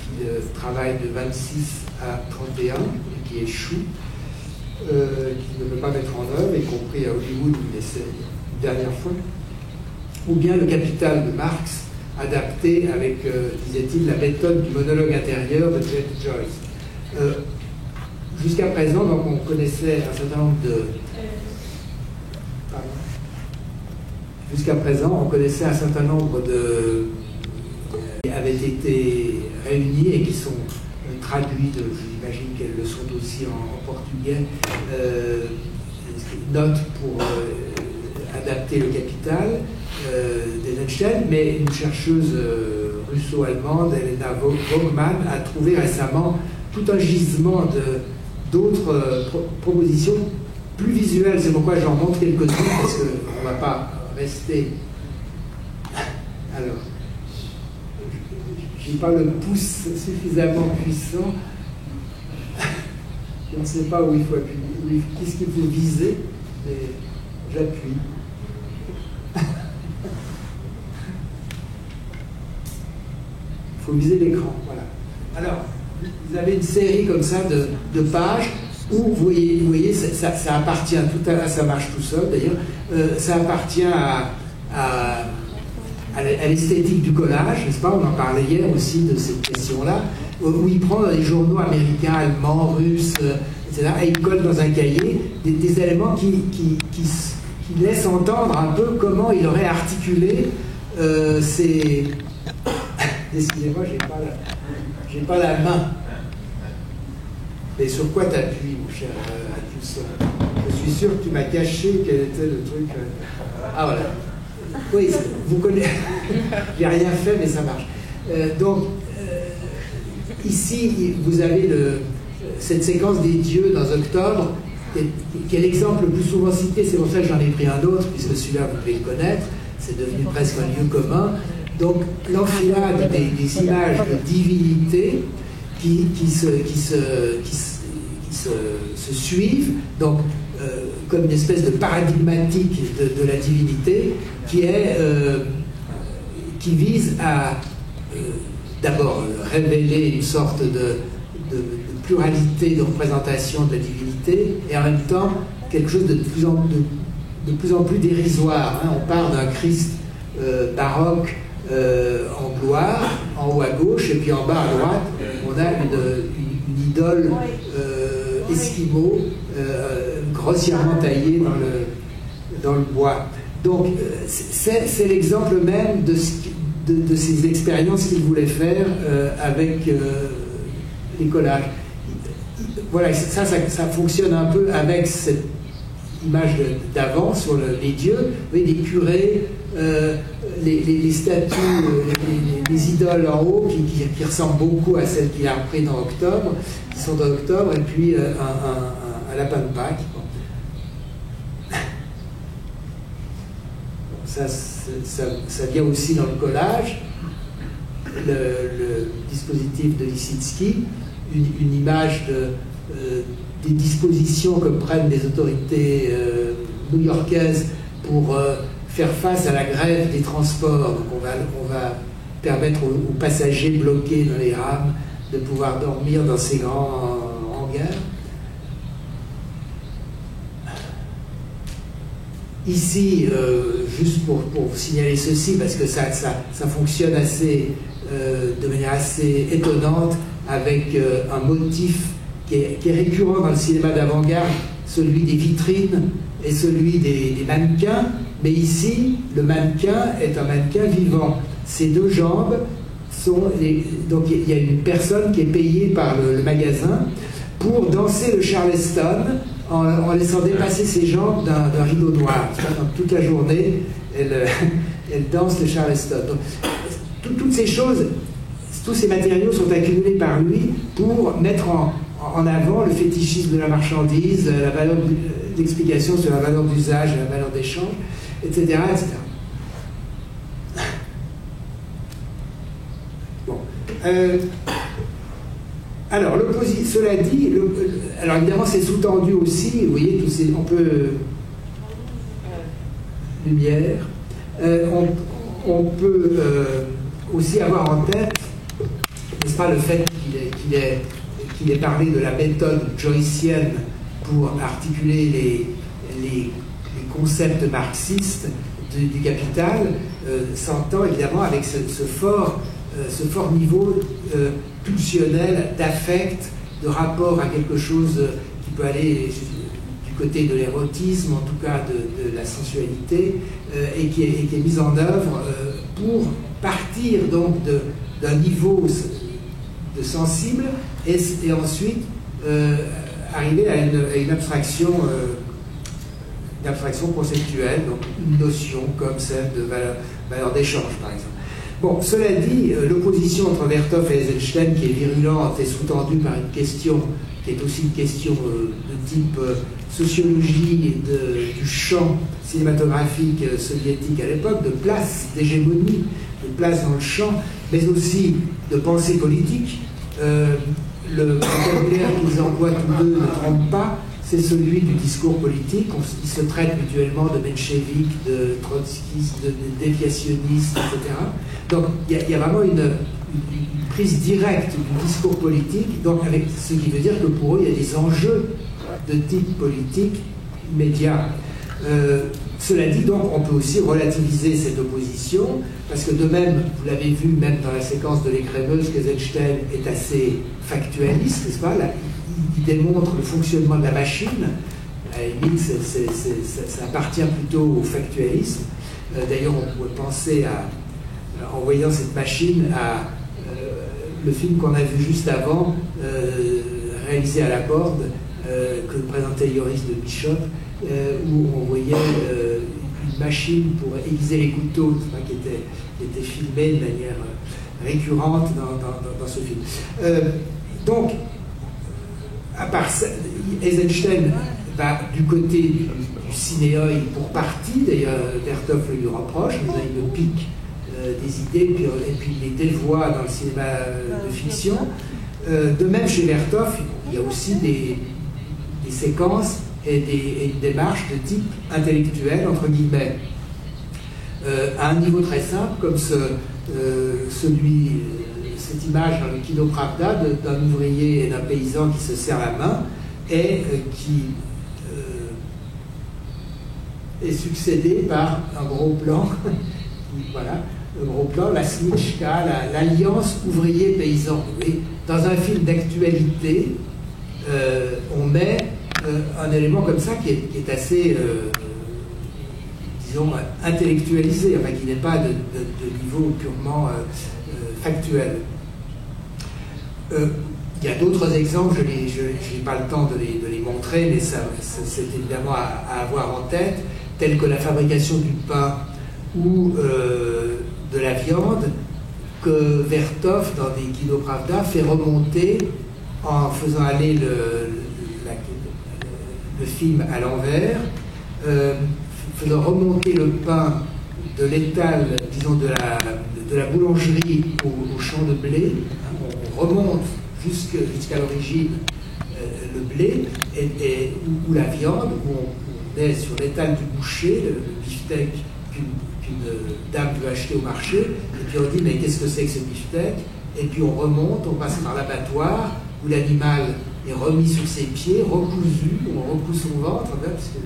qui travaille de 26 à 31 et qui échoue, qui ne peut pas mettre en œuvre, y compris à Hollywood où il essaie une dernière fois. Ou bien Le Capital de Marx, adapté avec, disait-il, la méthode du monologue intérieur de James Joyce. Jusqu'à présent, donc, on connaissait un certain nombre de... Jusqu'à présent, on connaissait un certain nombre de... qui avaient été réunis et qui sont traduits, j'imagine qu'elles le sont aussi en portugais, notes pour adapter Le Capital d'Eisenstein, mais une chercheuse russo-allemande, Elena Vogtmann, a trouvé récemment tout un gisement d'autres propositions plus visuelles. C'est pourquoi j'en montre quelques-unes, parce qu'on ne va pas rester. Alors, je n'ai pas le pouce suffisamment puissant. Je ne sais pas où il faut appuyer, qu'est-ce qu'il faut viser, mais j'appuie. Il faut viser l'écran, voilà. Alors, vous avez une série comme ça de pages où, vous voyez ça appartient tout à... Ça marche tout seul, d'ailleurs. Ça appartient à l'esthétique du collage, n'est-ce pas? On en parlait hier aussi de cette question-là, où il prend dans les journaux américains, allemands, russes, etc., et il colle dans un cahier des éléments qui laissent entendre un peu comment il aurait articulé ces... Excusez-moi, j'ai pas la main. Mais sur quoi t'appuies, mon cher Atkinson? Je suis sûr que tu m'as caché quel était le truc. Ah voilà. Oui, vous connaissez. J'ai rien fait, mais ça marche. Donc, ici, vous avez cette séquence des dieux dans Octobre, qui est l'exemple le plus souvent cité. C'est pour ça que j'en ai pris un autre, puisque celui-là, vous devez le connaître. C'est devenu presque un lieu commun. Donc, l'enfilade des images de divinité qui se se suivent, donc comme une espèce de paradigmatique de la divinité qui vise à d'abord révéler une sorte de pluralité de représentation de la divinité et en même temps quelque chose de plus en plus dérisoire. On part d'un Christ baroque en gloire, en haut à gauche, et puis en bas à droite, on a une idole esquimau grossièrement taillée dans le bois. Donc c'est l'exemple même de ces expériences qu'il voulait faire avec les collages. Voilà, ça fonctionne un peu avec cette image d'avant sur les dieux. Vous voyez, les curés, les statues, les idoles en haut qui ressemblent beaucoup à celles qu'il a reprises dans Octobre, qui sont dans Octobre, et puis un lapin de Pâques. Ça vient aussi dans le collage, le dispositif de Lissitzky, une image des dispositions que prennent les autorités new-yorkaises pour faire face à la grève des transports. Donc on va permettre aux passagers bloqués dans les rames de pouvoir dormir dans ces grands hangars. Ici, juste pour signaler ceci, parce que ça fonctionne de manière assez étonnante, avec un motif qui est récurrent dans le cinéma d'avant-garde, celui des vitrines et celui des mannequins, mais ici, le mannequin est un mannequin vivant. Ses deux jambes sont... Donc il y a une personne qui est payée par le magasin pour danser le Charleston en laissant dépasser ses jambes d'un rideau noir. Donc, toute la journée, elle danse le Charleston. Donc, toutes ces choses, tous ces matériaux sont accumulés par lui pour mettre en avant le fétichisme de la marchandise, la valeur l'explication sur la valeur d'usage, la valeur d'échange, etc., etc. Bon. Alors, cela dit, alors évidemment c'est sous-tendu aussi, vous voyez, on peut... lumière. On peut aussi avoir en tête, n'est-ce pas, le fait qu'il ait parlé de la méthode joycienne pour articuler les concepts marxistes du capital, s'entend évidemment avec ce fort niveau pulsionnel d'affect, de rapport à quelque chose qui peut aller du côté de l'érotisme, en tout cas de la sensualité, et qui est mise en œuvre pour partir donc d'un niveau de sensible et ensuite arriver à une abstraction conceptuelle, donc une notion comme celle de valeur d'échange par exemple. Bon, cela dit, l'opposition entre Vertov et Eisenstein, qui est virulente et sous-tendue par une question qui est aussi une question de type sociologie et du champ cinématographique soviétique à l'époque, de place, d'hégémonie, de place dans le champ, mais aussi de pensée politique. Le vocabulaire qu'ils emploient tous deux ne trompe pas, c'est celui du discours politique. Ils se traitent mutuellement de mencheviques, de trotskistes, de déviationnistes, etc. Donc il y a vraiment une prise directe du discours politique, donc avec ce qui veut dire que pour eux, il y a des enjeux de type politique immédiat. Cela dit, donc, on peut aussi relativiser cette opposition, parce que de même, vous l'avez vu, même dans la séquence de l'écrémeuse, qu'Eisenstein est assez factualiste, n'est-ce pas? Là, il démontre le fonctionnement de la machine. À la limite, ça appartient plutôt au factualisme. D'ailleurs, on pourrait penser en voyant cette machine à le film qu'on a vu juste avant, réalisé à la Borde, que présentait Yoris de Bishop, où on voyait une machine pour aiguiser les couteaux, qui était filmée de manière récurrente dans ce film. Donc, à part ça, Eisenstein va du côté du cinéoi pour partie, d'ailleurs Vertov lui reproche, mais il me pique des idées, et puis il les dévoie dans le cinéma de fiction. De même chez Vertov, il y a aussi des séquences et une démarche de type intellectuel, entre guillemets, à un niveau très simple, comme cette image dans le Kino Pravda d'un ouvrier et d'un paysan qui se serrent la main et qui est succédé par un gros plan, voilà, un gros plan, la Snichka, l'alliance ouvrier-paysan. Dans un film d'actualité, on met un élément comme ça qui est assez, disons, intellectualisé, enfin qui n'est pas de niveau purement factuel. Il y a d'autres exemples, je n'ai pas le temps de les montrer, mais c'est évidemment à avoir en tête, tels que la fabrication du pain ou de la viande, que Vertov, dans des Kino Pravda, fait remonter en faisant aller le film à l'envers, faisant remonter le pain de l'étal, disons, de la boulangerie au champ de blé. On remonte jusqu'à l'origine le blé, ou la viande, où on est sur l'étal du boucher, le beefsteak qu'une dame veut acheter au marché, et puis on dit mais qu'est-ce que c'est que ce beefsteak? Et puis on remonte, on passe par l'abattoir, où l'animal est remis sur ses pieds, recousu, on recoue son ventre, parce que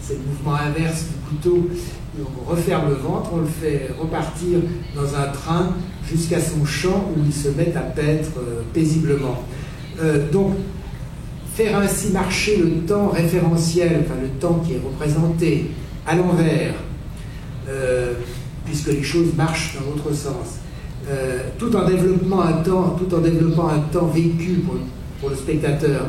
c'est le mouvement inverse du couteau, et on referme le ventre, on le fait repartir dans un train jusqu'à son champ où il se met à paître paisiblement. Donc, faire ainsi marcher le temps référentiel, enfin le temps qui est représenté à l'envers, puisque les choses marchent dans l'autre sens, tout en développant un temps vécu pour le spectateur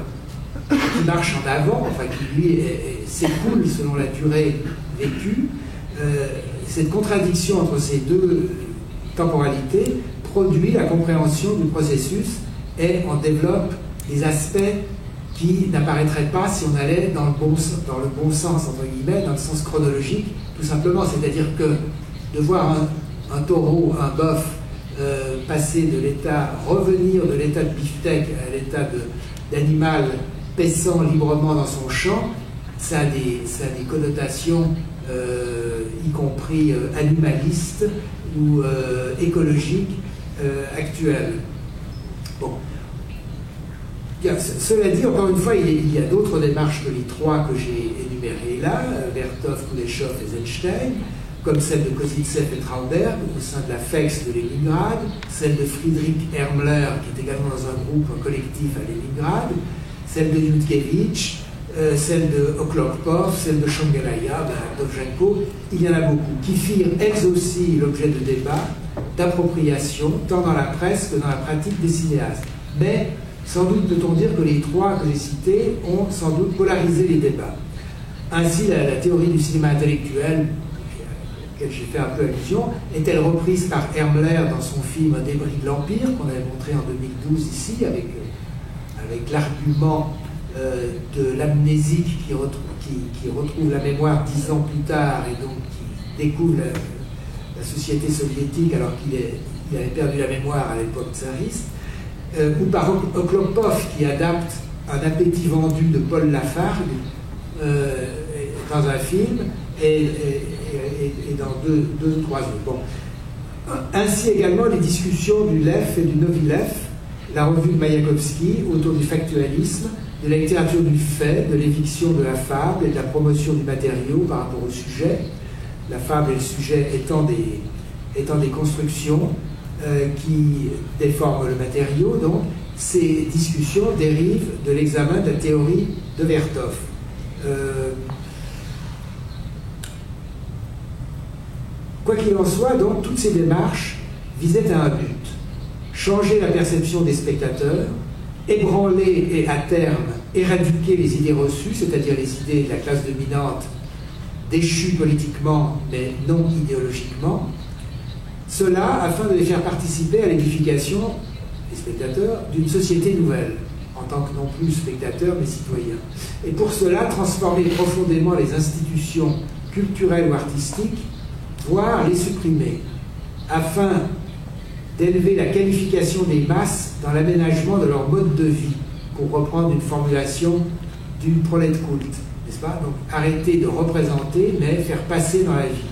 qui marche en avant, enfin qui lui s'écoule selon la durée vécue. Cette contradiction entre ces deux temporalités produit la compréhension du processus et en développe des aspects qui n'apparaîtraient pas si on allait dans le bon sens, entre guillemets, dans le sens chronologique, tout simplement. C'est-à-dire que de voir un taureau, un bœuf, revenir de l'état de beefsteak à l'état d'animal paissant librement dans son champ, ça a des connotations, y compris animalistes ou écologiques, actuelles. Bon. Bien, cela dit, encore une fois, il y a d'autres démarches que les trois que j'ai énumérées là, Vertov, Kuleshov et Eisenstein, comme celle de Kozintsev et Traunberg au sein de la FEX de Leningrad, celle de Friedrich Ermler, qui est également dans un groupe, un collectif à Leningrad, celle de Yudkevitch, celle de Oklopov, celle de Shangelaya, Dovzhenko, il y en a beaucoup, qui firent elles aussi l'objet de débats, d'appropriation, tant dans la presse que dans la pratique des cinéastes. Mais sans doute peut-on dire que les trois que j'ai cités ont sans doute polarisé les débats. Ainsi, la théorie du cinéma intellectuel, à laquelle j'ai fait un peu allusion, est-elle reprise par Ermler dans son film Un débris de l'Empire, qu'on avait montré en 2012 ici, avec l'argument de l'amnésique qui retrouve la mémoire 10 ans plus tard et donc qui découvre la société soviétique alors qu'il avait perdu la mémoire à l'époque tsariste, ou par Oklopov qui adapte Un appétit vendu de Paul Lafargue dans un film et dans deux ou trois autres. Bon. Ainsi également les discussions du Lev et du Novilev, la revue de Mayakovsky autour du factualisme, de la littérature du fait, de l'éviction de la fable et de la promotion du matériau par rapport au sujet, la fable et le sujet étant des constructions qui déforment le matériau. Donc ces discussions dérivent de l'examen de la théorie de Vertov. Quoi qu'il en soit, donc, toutes ces démarches visaient à un but: changer la perception des spectateurs, ébranler et à terme éradiquer les idées reçues, c'est-à-dire les idées de la classe dominante déchues politiquement mais non idéologiquement, cela afin de les faire participer à l'édification des spectateurs d'une société nouvelle, en tant que non plus spectateurs mais citoyens. Et pour cela, transformer profondément les institutions culturelles ou artistiques, voire les supprimer, afin d'élever la qualification des masses dans l'aménagement de leur mode de vie, pour reprendre une formulation du Proletkult, n'est-ce pas? Donc arrêter de représenter, mais faire passer dans la vie.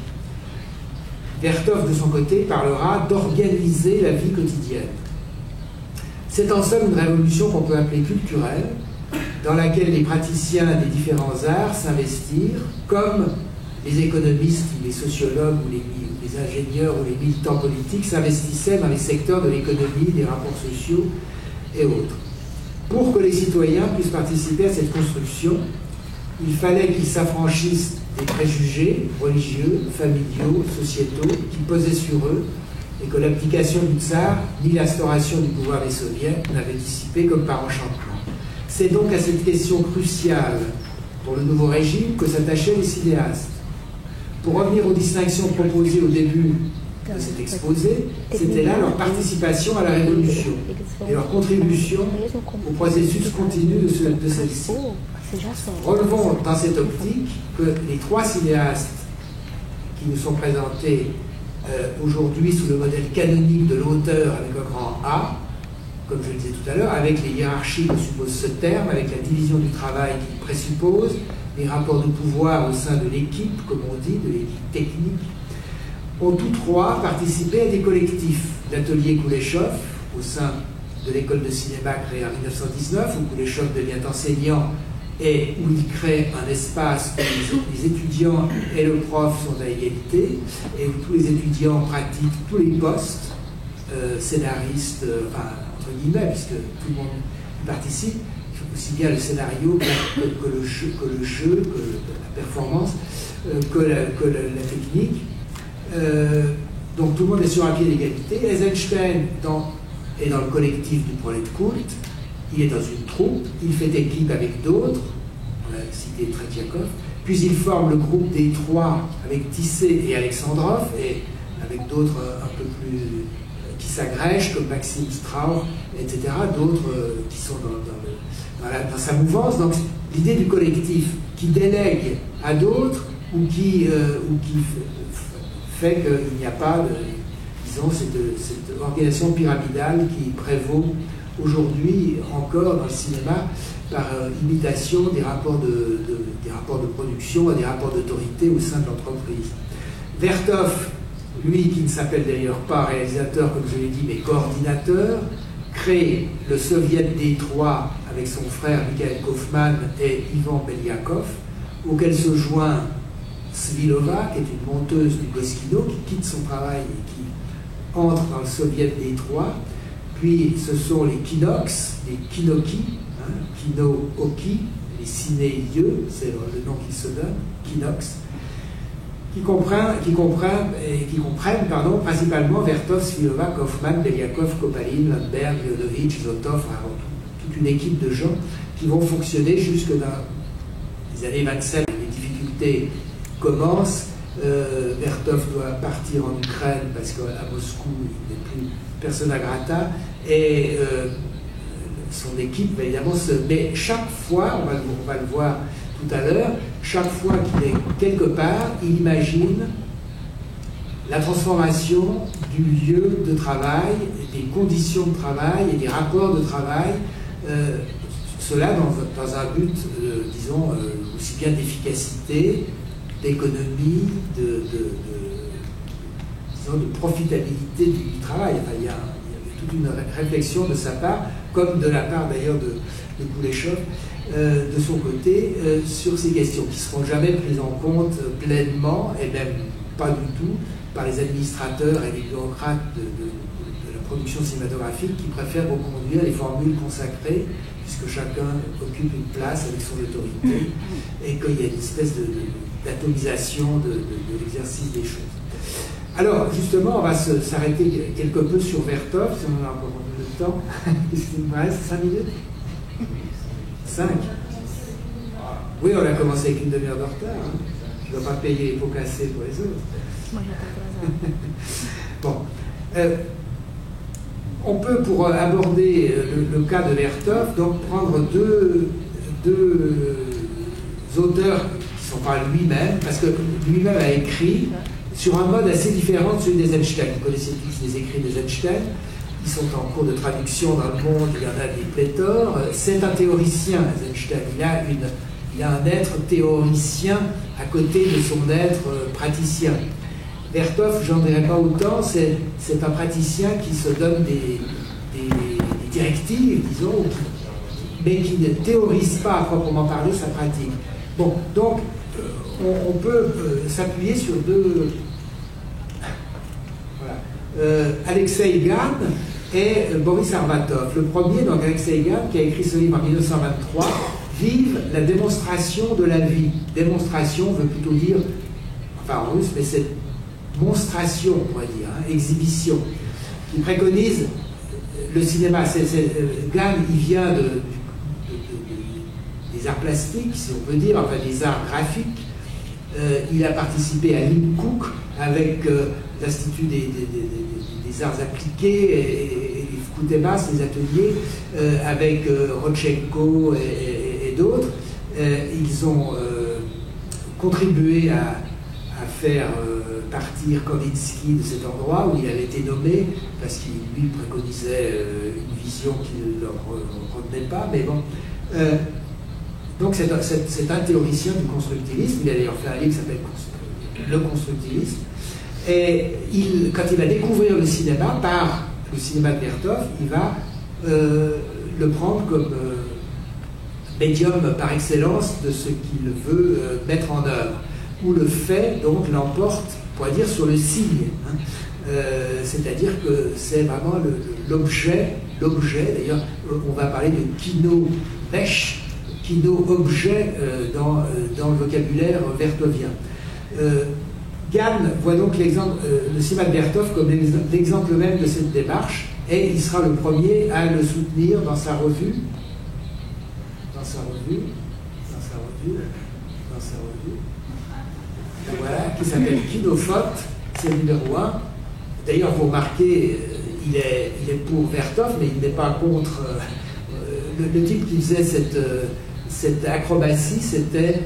Vertov, de son côté, parlera d'organiser la vie quotidienne. C'est en somme une révolution qu'on peut appeler culturelle, dans laquelle les praticiens des différents arts s'investirent, comme les économistes, les sociologues, ou les ingénieurs ou les militants politiques s'investissaient dans les secteurs de l'économie, des rapports sociaux et autres. Pour que les citoyens puissent participer à cette construction, il fallait qu'ils s'affranchissent des préjugés religieux, familiaux, sociétaux qui pesaient sur eux et que l'application du tsar ni l'instauration du pouvoir des soviets n'avaient dissipé comme par enchantement. C'est donc à cette question cruciale pour le nouveau régime que s'attachaient les cinéastes. Pour revenir aux distinctions proposées au début de cet exposé, c'était là leur participation à la révolution et leur contribution au processus continu de celle-ci. Relevons dans cette optique que les trois cinéastes qui nous sont présentés aujourd'hui sous le modèle canonique de l'auteur avec un grand A, comme je le disais tout à l'heure, avec les hiérarchies que suppose ce terme, avec la division du travail qu'il présuppose, les rapports de pouvoir au sein de l'équipe, comme on dit, de l'équipe technique, ont tous trois participé à des collectifs. L'atelier Kuleshov, au sein de l'école de cinéma créée en 1919, où Kuleshov devient enseignant et où il crée un espace où les étudiants et le prof sont à égalité, et où tous les étudiants pratiquent tous les postes, scénaristes, enfin, entre guillemets, puisque tout le monde participe, aussi bien le scénario que le jeu, que la performance, que la technique. Donc tout le monde est sur un pied d'égalité. Eisenstein est dans le collectif du Proletkult, il est dans une troupe, il fait équipe avec d'autres, on a cité Tretiakov, puis il forme le groupe des trois avec Tissé et Alexandrov, et avec d'autres un peu plus qui s'agrègent, comme Maxime Strauss, etc., d'autres qui sont dans sa mouvance. Donc l'idée du collectif qui délègue à d'autres ou qui fait qu'il n'y a pas disons, cette organisation pyramidale qui prévaut aujourd'hui encore dans le cinéma par imitation des rapports de production et des rapports d'autorité au sein de l'entreprise. Vertov, lui qui ne s'appelle d'ailleurs pas réalisateur comme je l'ai dit mais coordinateur, crée le Soviet Détroit avec son frère Mikhail Kaufman et Ivan Beliakov, auquel se joint Svilova, qui est une monteuse du Goskino, qui quitte son travail et qui entre dans le Soviet Détroit. Puis ce sont les Kinox, les Kinoki, Kino-Oki, les Ciné-Yeux, c'est le nom qu'ils se donnent, Kinox, qui comprennent principalement Vertov, Svilova, Kaufman, Beliakov, Kopalin, Lamberg, Yodovitch, Zotov, toute une équipe de gens qui vont fonctionner jusque dans les années 27. Les difficultés commencent. Vertov doit partir en Ukraine parce qu'à Moscou, il n'est plus persona grata, et son équipe va évidemment mais chaque fois, on va le voir tout à l'heure, chaque fois qu'il est quelque part, il imagine la transformation du lieu de travail, des conditions de travail et des rapports de travail, cela dans un but, disons, aussi bien d'efficacité, d'économie, de profitabilité du travail. Enfin, il y a toute une réflexion de sa part, comme de la part d'ailleurs de Kuleshov, de son côté, sur ces questions qui ne seront jamais prises en compte pleinement, et même pas du tout, par les administrateurs et les bureaucrates de la production cinématographique qui préfèrent reconduire les formules consacrées, puisque chacun occupe une place avec son autorité, et qu'il y a une espèce d'atomisation de l'exercice des choses. Alors, justement, on va s'arrêter quelque peu sur Vertov, si on en a encore le temps. Qu'est-ce qu'il nous reste? 5 minutes? 5? Oui, on a commencé avec une demi-heure de retard. Hein. Je ne dois pas payer les pots cassés pour les autres. Moi, Bon. On peut, pour aborder le cas de Vertov, donc prendre deux auteurs qui ne sont pas lui-même, parce que lui-même a écrit sur un mode assez différent de celui d'Eisenstein. Vous connaissez tous les écrits d'Eisenstein. ils sont en cours de traduction dans le monde, il y en a des pléthores. C'est un théoricien, Eisenstein. Il a un être théoricien à côté de son être praticien. Vertov, j'en dirais pas autant, c'est un praticien qui se donne des directives, disons, mais qui ne théorise pas à proprement parler sa pratique. Bon, donc, on peut s'appuyer sur deux... Voilà. Alexei Gan et Boris Arbatov. Le premier, donc Alexei Gan, qui a écrit ce livre en 1923, Vive la démonstration de la vie. Démonstration veut plutôt dire, enfin en russe, mais c'est monstration, on pourrait dire, hein, exhibition, qui préconise le cinéma. Gan, il vient des arts plastiques, si on peut dire, enfin des arts graphiques. Il a participé à Lipkouk avec l'Institut des arts appliqués et Koutebas, les ateliers, avec Rodchenko et d'autres. Ils ont contribué à faire partir Kandinsky de cet endroit où il avait été nommé, parce qu'il lui préconisait une vision qui ne leur retenait pas, mais bon. Donc c'est un théoricien du constructivisme. Il a d'ailleurs fait un livre qui s'appelle Le constructivisme. Et quand il va découvrir le cinéma, par le cinéma de Vertov, il va le prendre comme médium par excellence de ce qu'il veut mettre en œuvre, où le fait donc l'emporte, on pourrait dire, sur le signe. Hein. C'est-à-dire que c'est vraiment l'objet, d'ailleurs on va parler de kino-mèche, kino-objet dans le vocabulaire vertovien. Gann voit donc le cinéma de Vertov comme l'exemple même de cette démarche, et il sera le premier à le soutenir dans sa revue, voilà, qui s'appelle Kinophote, c'est le numéro 1. D'ailleurs, vous remarquez, il est pour Vertov, mais il n'est pas contre... le type qui faisait cette acrobatie, c'était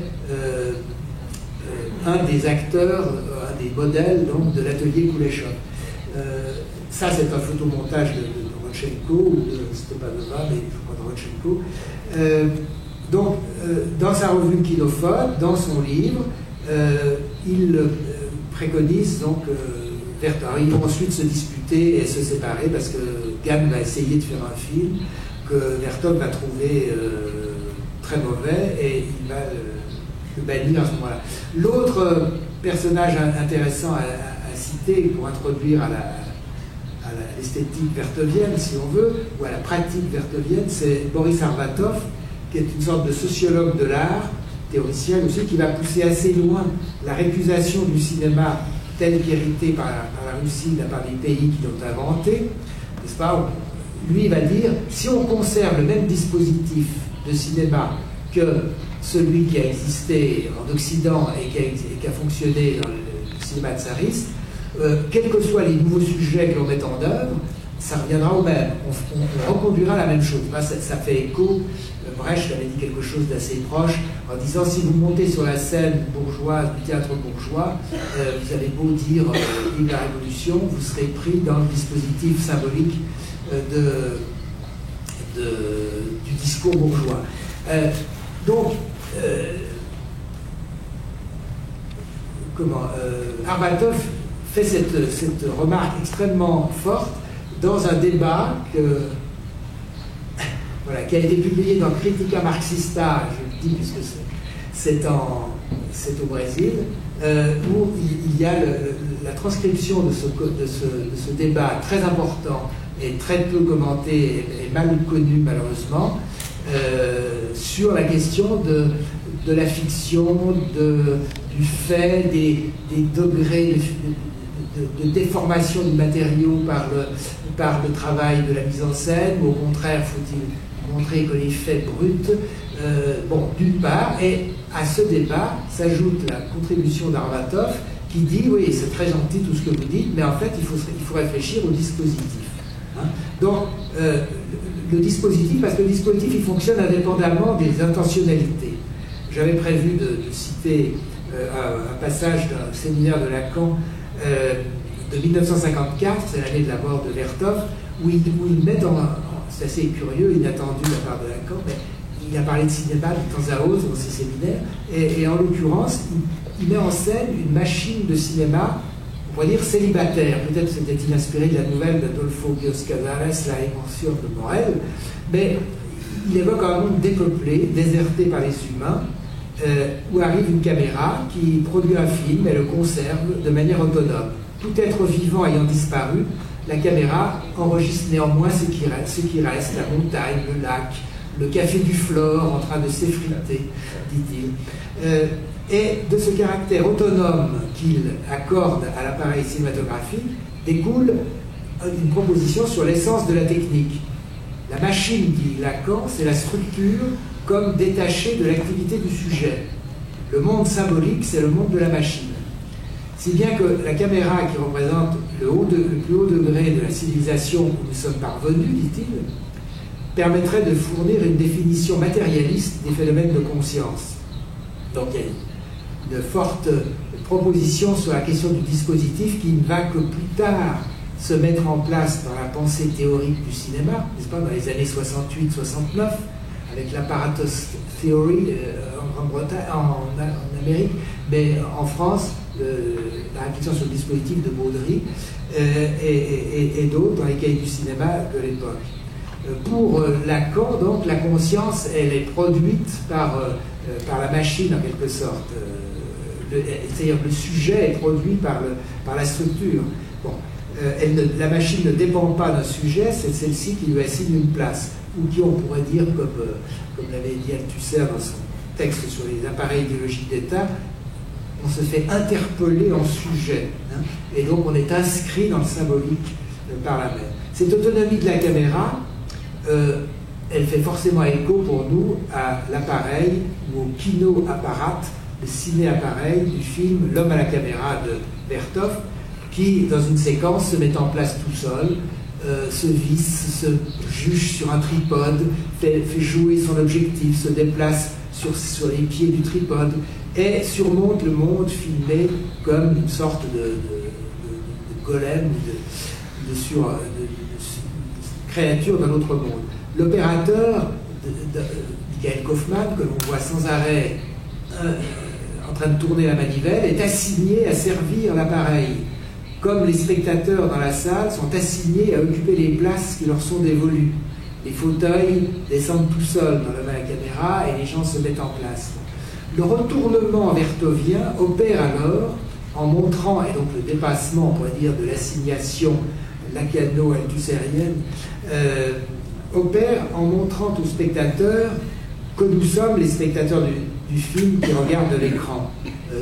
un des acteurs, un des modèles donc, de l'atelier Kuleshov. Ça, c'est un photomontage de Rodchenko, ou de Stepanova, mais je crois de Rodchenko. Donc, dans sa revue Kinophote, dans son livre, il préconise donc Vertov. Ils vont ensuite se disputer et se séparer parce que Gann va essayer de faire un film que Vertov va trouver très mauvais et il va le bannir à ce moment-là. L'autre personnage intéressant à citer pour introduire à l'esthétique vertovienne, si on veut, ou à la pratique vertovienne, c'est Boris Arbatov, qui est une sorte de sociologue de l'art, théoricien aussi, qui va pousser assez loin la récusation du cinéma tel qu'hérité par la Russie, de la part des pays qui l'ont inventé, n'est-ce pas? Lui, il va dire, si on conserve le même dispositif de cinéma que celui qui a existé en Occident et qui a fonctionné dans le cinéma tsariste, quels que soient les nouveaux sujets que l'on met en œuvre, ça reviendra au même. On reconduira la même chose. Ça fait écho. Brecht avait dit quelque chose d'assez proche en disant, si vous montez sur la scène bourgeoise du théâtre bourgeois, vous allez beau dire vive la Révolution, vous serez pris dans le dispositif symbolique du discours bourgeois. Arbatov fait cette remarque extrêmement forte dans un débat qui a été publié dans Critica Marxista, je le dis puisque c'est au Brésil, où il y a la transcription de ce débat très important et très peu commenté et mal connu malheureusement, sur la question de la fiction, du fait, des degrés de déformation du matériau par le travail de la mise en scène, ou au contraire, faut-il montrer que les faits bruts, d'une part, et à ce débat s'ajoute la contribution d'Arbatov qui dit, oui, c'est très gentil tout ce que vous dites, mais en fait, il faut réfléchir au dispositif. Hein. Donc, le dispositif, parce que le dispositif, il fonctionne indépendamment des intentionnalités. J'avais prévu de citer un passage d'un séminaire de Lacan de 1954, c'est l'année de la mort de Vertov, où il met c'est assez curieux, inattendu de la part de Lacan, mais il a parlé de cinéma de temps à autre dans ses séminaires, et en l'occurrence, il met en scène une machine de cinéma, on pourrait dire célibataire. Peut-être s'était-il inspiré de la nouvelle d'Adolfo Bioz Casares, La Invention de Morel, mais il évoque un monde dépeuplé, déserté par les humains, où arrive une caméra qui produit un film et le conserve de manière autonome. Tout être vivant ayant disparu, la caméra enregistre néanmoins ce qui reste, la montagne, le lac, le café du Flore en train de s'effriter, dit-il. Et de ce caractère autonome qu'il accorde à l'appareil cinématographique découle une proposition sur l'essence de la technique. La machine, dit Lacan, c'est la structure comme détachée de l'activité du sujet. Le monde symbolique, c'est le monde de la machine. Si bien que la caméra, qui représente le plus haut degré de la civilisation où nous sommes parvenus, dit-il, permettrait de fournir une définition matérialiste des phénomènes de conscience. Donc il y a une forte proposition sur la question du dispositif qui ne va que plus tard se mettre en place dans la pensée théorique du cinéma, n'est-ce pas, dans les années 68-69, avec l'apparatus theory en Grande-Bretagne, en Amérique, mais en France, la réflexion sur le dispositif de Baudry et d'autres dans les cahiers du cinéma de l'époque. Pour Lacan, donc, la conscience, elle est produite par la machine en quelque sorte. C'est-à-dire le sujet est produit par la structure. Bon, la machine ne dépend pas d'un sujet, c'est celle-ci qui lui assigne une place. Ou qui, on pourrait dire, comme l'avait dit Althusser dans son texte sur les appareils idéologiques d'État, on se fait interpeller en sujet. Hein, et donc on est inscrit dans le symbolique par la même. Cette autonomie de la caméra, elle fait forcément écho pour nous à l'appareil ou au kino-apparat, le ciné-appareil du film L'homme à la caméra de Berthoff, qui, dans une séquence, se met en place tout seul, se visse, se juge sur un tripode, fait jouer son objectif, se déplace sur les pieds du tripode et surmonte le monde filmé comme une sorte de golem ou de créature d'un autre monde. L'opérateur, Michael Kaufmann, que l'on voit sans arrêt en train de tourner la manivelle, est assigné à servir l'appareil. Comme les spectateurs dans la salle sont assignés à occuper les places qui leur sont dévolues. Les fauteuils descendent tout seuls dans la caméra et les gens se mettent en place. Le retournement vertovien opère alors en montrant, et donc le dépassement, on pourrait dire, de l'assignation lacano-althussérienne, opère en montrant aux spectateurs que nous sommes les spectateurs du film qui regardent l'écran.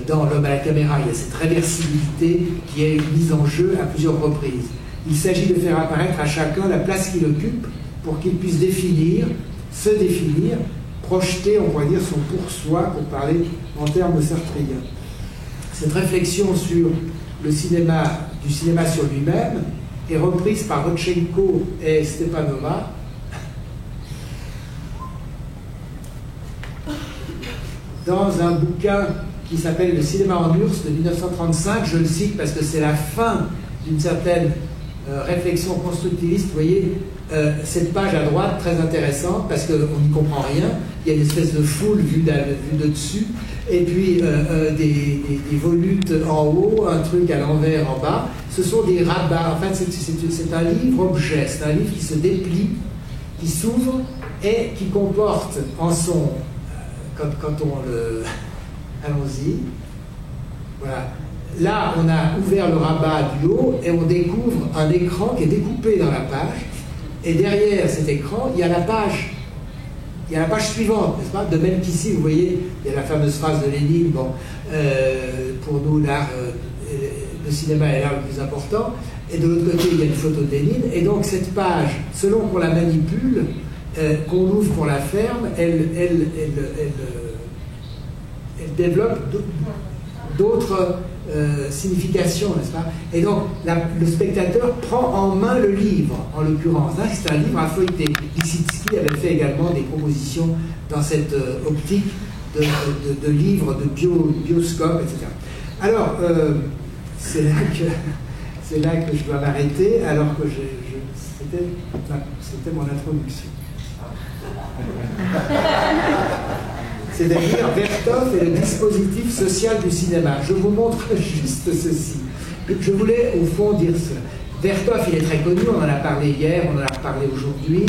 Dans L'homme à la caméra, il y a cette réversibilité qui est mise en jeu à plusieurs reprises. Il s'agit de faire apparaître à chacun la place qu'il occupe pour qu'il puisse se définir, projeter, on pourrait dire, son pour-soi, pour parler en termes sartriens. Cette réflexion sur le cinéma, du cinéma sur lui-même, est reprise par Rodchenko et Stepanova dans un bouquin qui s'appelle Le cinéma en URSS de 1935. Je le cite parce que c'est la fin d'une certaine réflexion constructiviste. Vous voyez, cette page à droite, très intéressante, parce qu'on n'y comprend rien. Il y a une espèce de foule vue de dessus, et puis des volutes en haut, un truc à l'envers en bas. Ce sont des rabats. En fait, c'est un livre-objet, c'est un livre qui se déplie, qui s'ouvre, et qui comporte en son... quand on le... Allons-y. Voilà. Là, on a ouvert le rabat du haut et on découvre un écran qui est découpé dans la page. Et derrière cet écran, il y a la page. Il y a la page suivante, n'est-ce pas? De même qu'ici, vous voyez, il y a la fameuse phrase de Lénine. Bon, pour nous, l'art, le cinéma est l'art le plus important. Et de l'autre côté, il y a une photo de Lénine. Et donc, cette page, selon qu'on la manipule, qu'on l'ouvre, qu'on la ferme, elle développe d'autres significations, n'est-ce pas? Et donc, le spectateur prend en main le livre, en l'occurrence. Hein, c'est un livre à feuilleter. Lissitzky avait fait également des propositions dans cette optique de livres, de bioscope, etc. Alors, c'est là que je dois m'arrêter, alors que c'est c'était mon introduction. C'est-à-dire Vertov et le dispositif social du cinéma. Je vous montre juste ceci. Je voulais au fond dire cela. Vertov, il est très connu, on en a parlé hier, on en a reparlé aujourd'hui.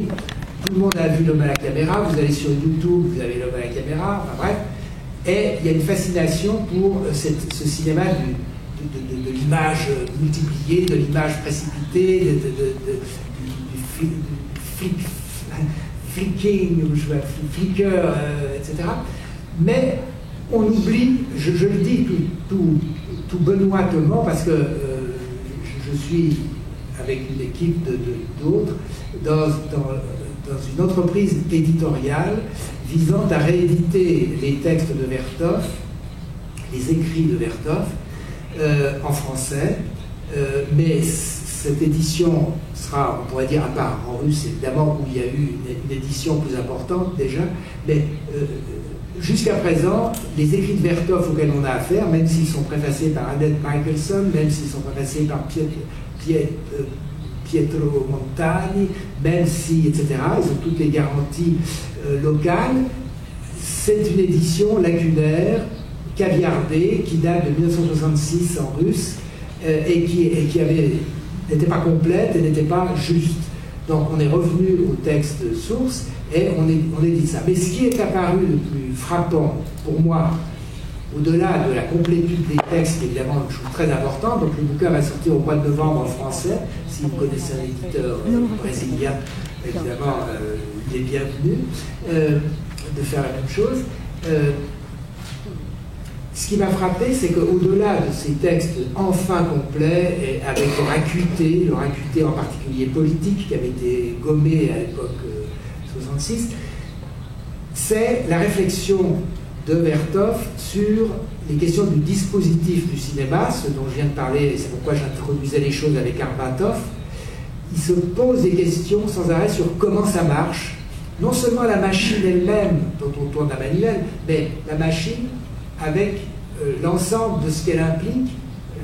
Tout le monde a vu L'homme à la caméra, vous allez sur YouTube, vous avez L'homme à la caméra, enfin bref. Et il y a une fascination pour ce cinéma de l'image multipliée, de l'image précipitée, du flicking, flicker, etc. Mais on oublie, je le dis tout benoîtement, parce que je suis avec une équipe d'autres dans une entreprise éditoriale visant à rééditer les textes de Vertov, les écrits de Vertov, en français, mais cette édition sera, on pourrait dire, à part en russe évidemment, où il y a eu une édition plus importante déjà, mais jusqu'à présent, les écrits de Vertov auxquels on a affaire, même s'ils sont préfacés par Annette Michelson, même s'ils sont préfacés par Pietro Montani, même si, etc., ils ont toutes les garanties locales, c'est une édition lacunaire, caviardée, qui date de 1966 en russe, et qui n'était pas complète et n'était pas juste. Donc on est revenu au texte source et on édite ça. Mais ce qui est apparu le plus frappant pour moi, au-delà de la complétude des textes, qui est évidemment une chose très importante, donc le bouquin va sortir au mois de novembre en français, si vous connaissez un éditeur brésilien, évidemment, il est bienvenu de faire la même chose. Ce qui m'a frappé, c'est qu'au-delà de ces textes enfin complets, et avec leur acuité en particulier politique, qui avait été gommée à l'époque 66, c'est la réflexion de Vertov sur les questions du dispositif du cinéma, ce dont je viens de parler, et c'est pourquoi j'introduisais les choses avec Arbatov. Il se pose des questions sans arrêt sur comment ça marche, non seulement la machine elle-même, dont on tourne la manivelle, mais la machine avec l'ensemble de ce qu'elle implique,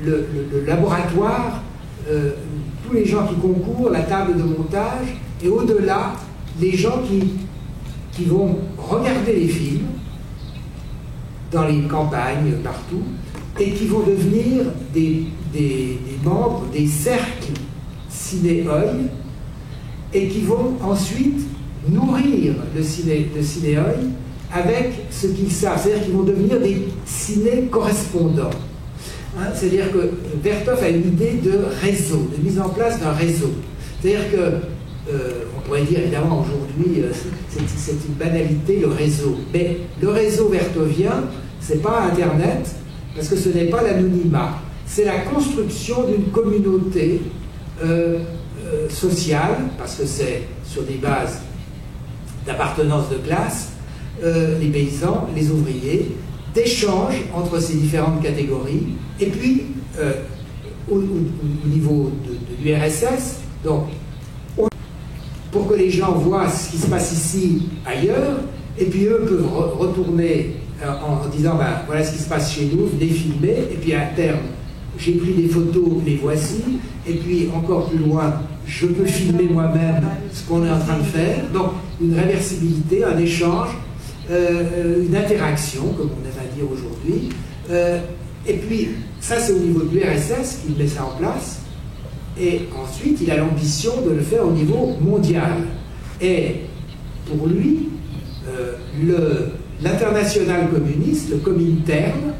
le laboratoire, tous les gens qui concourent, la table de montage, et au-delà, les gens qui vont regarder les films, dans les campagnes, partout, et qui vont devenir des membres des cercles cinéoi, et qui vont ensuite nourrir le cinéoi avec ce qu'ils savent, c'est-à-dire qu'ils vont devenir des ciné-correspondants. Hein, c'est-à-dire que Vertov a une idée de réseau, de mise en place d'un réseau. C'est-à-dire que, on pourrait dire évidemment aujourd'hui, c'est une banalité, le réseau. Mais le réseau vertovien, c'est pas Internet, parce que ce n'est pas l'anonymat. C'est la construction d'une communauté sociale, parce que c'est sur des bases d'appartenance de classe, les paysans, les ouvriers, d'échanges entre ces différentes catégories, et puis au niveau de l'URSS, donc pour que les gens voient ce qui se passe ici, ailleurs, et puis eux peuvent retourner en disant ben, voilà ce qui se passe chez nous, venez filmer, et puis à terme, j'ai pris des photos, les voici, et puis encore plus loin, je peux filmer moi-même ce qu'on est en train de faire, donc une réversibilité, un échange, une interaction, comme on aime à dire aujourd'hui, et puis ça c'est au niveau de l'URSS qu'il met ça en place, et ensuite il a l'ambition de le faire au niveau mondial. Et pour lui, l'international communiste, le Comintern,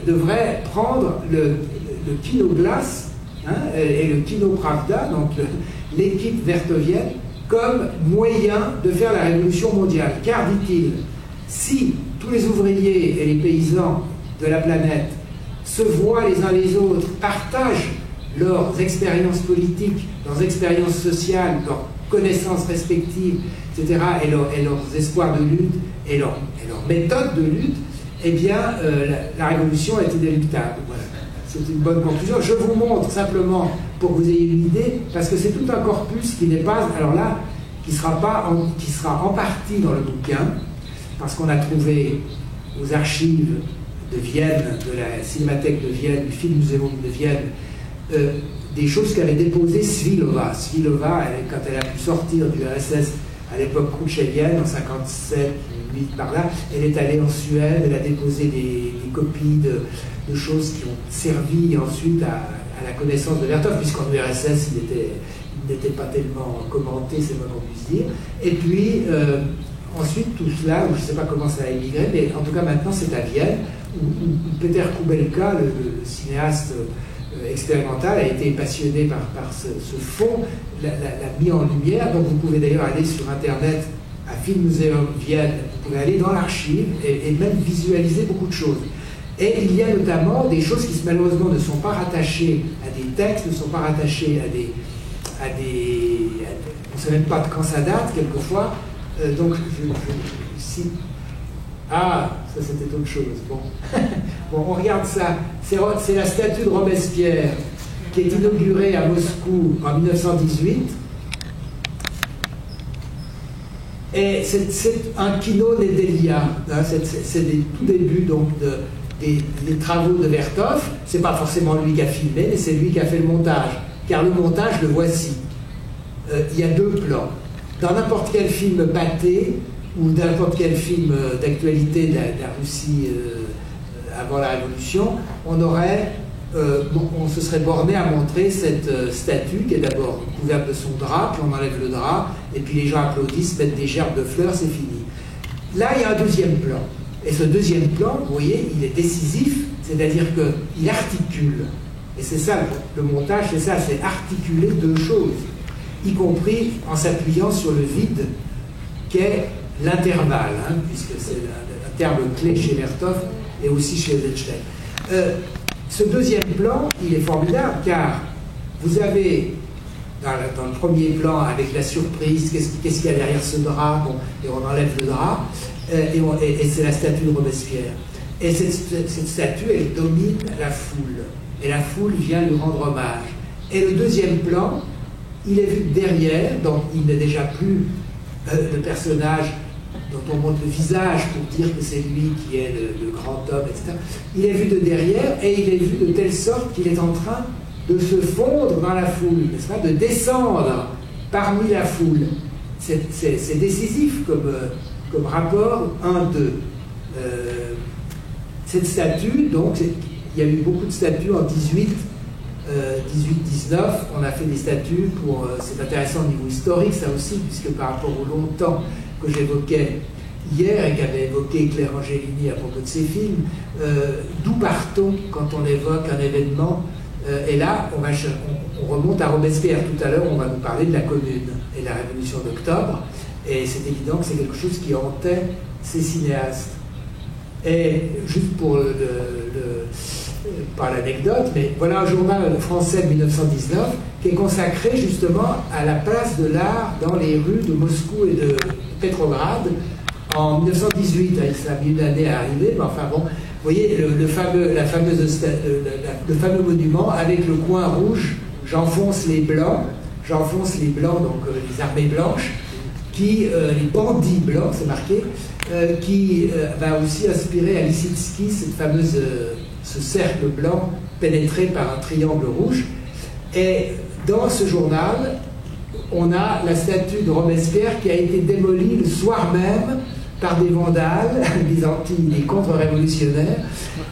devrait prendre le Kinoglas et le Kinopravda, donc l'équipe vertovienne, comme moyen de faire la révolution mondiale. Car, dit-il, si tous les ouvriers et les paysans de la planète se voient les uns les autres, partagent leurs expériences politiques, leurs expériences sociales, leurs connaissances respectives, etc., et leurs espoirs de lutte, et leurs méthodes de lutte, eh bien, la révolution est inéluctable. Voilà. C'est une bonne conclusion. Je vous montre simplement pour que vous ayez une idée, parce que c'est tout un corpus qui n'est pas, alors là, qui sera en partie dans le bouquin, parce qu'on a trouvé aux archives de Vienne, de la Cinémathèque de Vienne, du Filmmuseum de Vienne, des choses qu'avait déposées Svilova. Svilova, quand elle a pu sortir du RSS à l'époque khrouchtchevienne, en 57, 8 par là, elle est allée en Suède, elle a déposé des copies de choses qui ont servi ensuite à la connaissance de Vertov, puisqu'en URSS, il n'était pas tellement commenté, c'est le moins qu'on puisse dire. Et puis, ensuite, tout cela, je ne sais pas comment ça a émigré, mais en tout cas maintenant, c'est à Vienne, où Peter Kubelka, le cinéaste expérimental, a été passionné par ce fond, l'a mis en lumière. Donc vous pouvez d'ailleurs aller sur Internet à Filmmuseum Vienne, vous pouvez aller dans l'archive et même visualiser beaucoup de choses. Et il y a notamment des choses qui malheureusement ne sont pas rattachées à des textes, ne sont pas rattachées à des on ne sait même pas de quand ça date quelquefois. Donc ici, ah, ça c'était autre chose. Bon, bon, on regarde ça. C'est la statue de Robespierre qui est inaugurée à Moscou en 1918. Et c'est un kino Nedelia. Hein, c'est des tout débuts donc des travaux de Vertov. C'est pas forcément lui qui a filmé, mais c'est lui qui a fait le montage. Car le montage, le voici. Il y a deux plans. Dans n'importe quel film pâté ou n'importe quel film d'actualité de la Russie avant la Révolution, on se serait borné à montrer cette statue qui est d'abord couverte de son drap, puis on enlève le drap, et puis les gens applaudissent, mettent des gerbes de fleurs, c'est fini. Là, il y a un deuxième plan. Et ce deuxième plan, vous voyez, il est décisif, c'est-à-dire qu'il articule. Et c'est ça, le montage, c'est ça, c'est articuler deux choses, y compris en s'appuyant sur le vide qu'est l'intervalle, hein, puisque c'est un terme clé chez Vertov et aussi chez Eisenstein. Ce deuxième plan, il est formidable, car vous avez, dans le premier plan, avec la surprise, qu'est-ce qu'il y a derrière ce drap, bon, et on enlève le drap, et c'est la statue de Robespierre. Et cette statue, elle domine la foule. Et la foule vient lui rendre hommage. Et le deuxième plan, il est vu derrière, donc il n'est déjà plus le personnage dont on montre le visage pour dire que c'est lui qui est le grand homme, etc. Il est vu de derrière et il est vu de telle sorte qu'il est en train de se fondre dans la foule, n'est-ce pas, de descendre parmi la foule. C'est décisif comme rapport 1-2. Cette statue, donc, il y a eu beaucoup de statues en 18-19, on a fait des statues pour... c'est intéressant au niveau historique, ça aussi, puisque par rapport au longtemps que j'évoquais hier et qu'avait évoqué Claire Angelini à propos de ses films, d'où part-on quand on évoque un événement et là, on remonte à Robespierre. Tout à l'heure, on va nous parler de la Commune et de la Révolution d'octobre, et c'est évident que c'est quelque chose qui hantait ces cinéastes. Et juste pour pas l'anecdote, mais voilà un journal français de 1919 qui est consacré justement à la place de l'art dans les rues de Moscou et de Petrograd en 1918. Ça a mis une année à arriver, mais enfin bon, vous voyez le fameux monument avec le coin rouge, j'enfonce les blancs, donc les armées blanches, les bandits blancs, c'est marqué, qui va aussi inspirer à Lissitsky ce cercle blanc pénétré par un triangle rouge. Et dans ce journal, on a la statue de Robespierre qui a été démolie le soir même par des vandales byzantines et contre-révolutionnaires,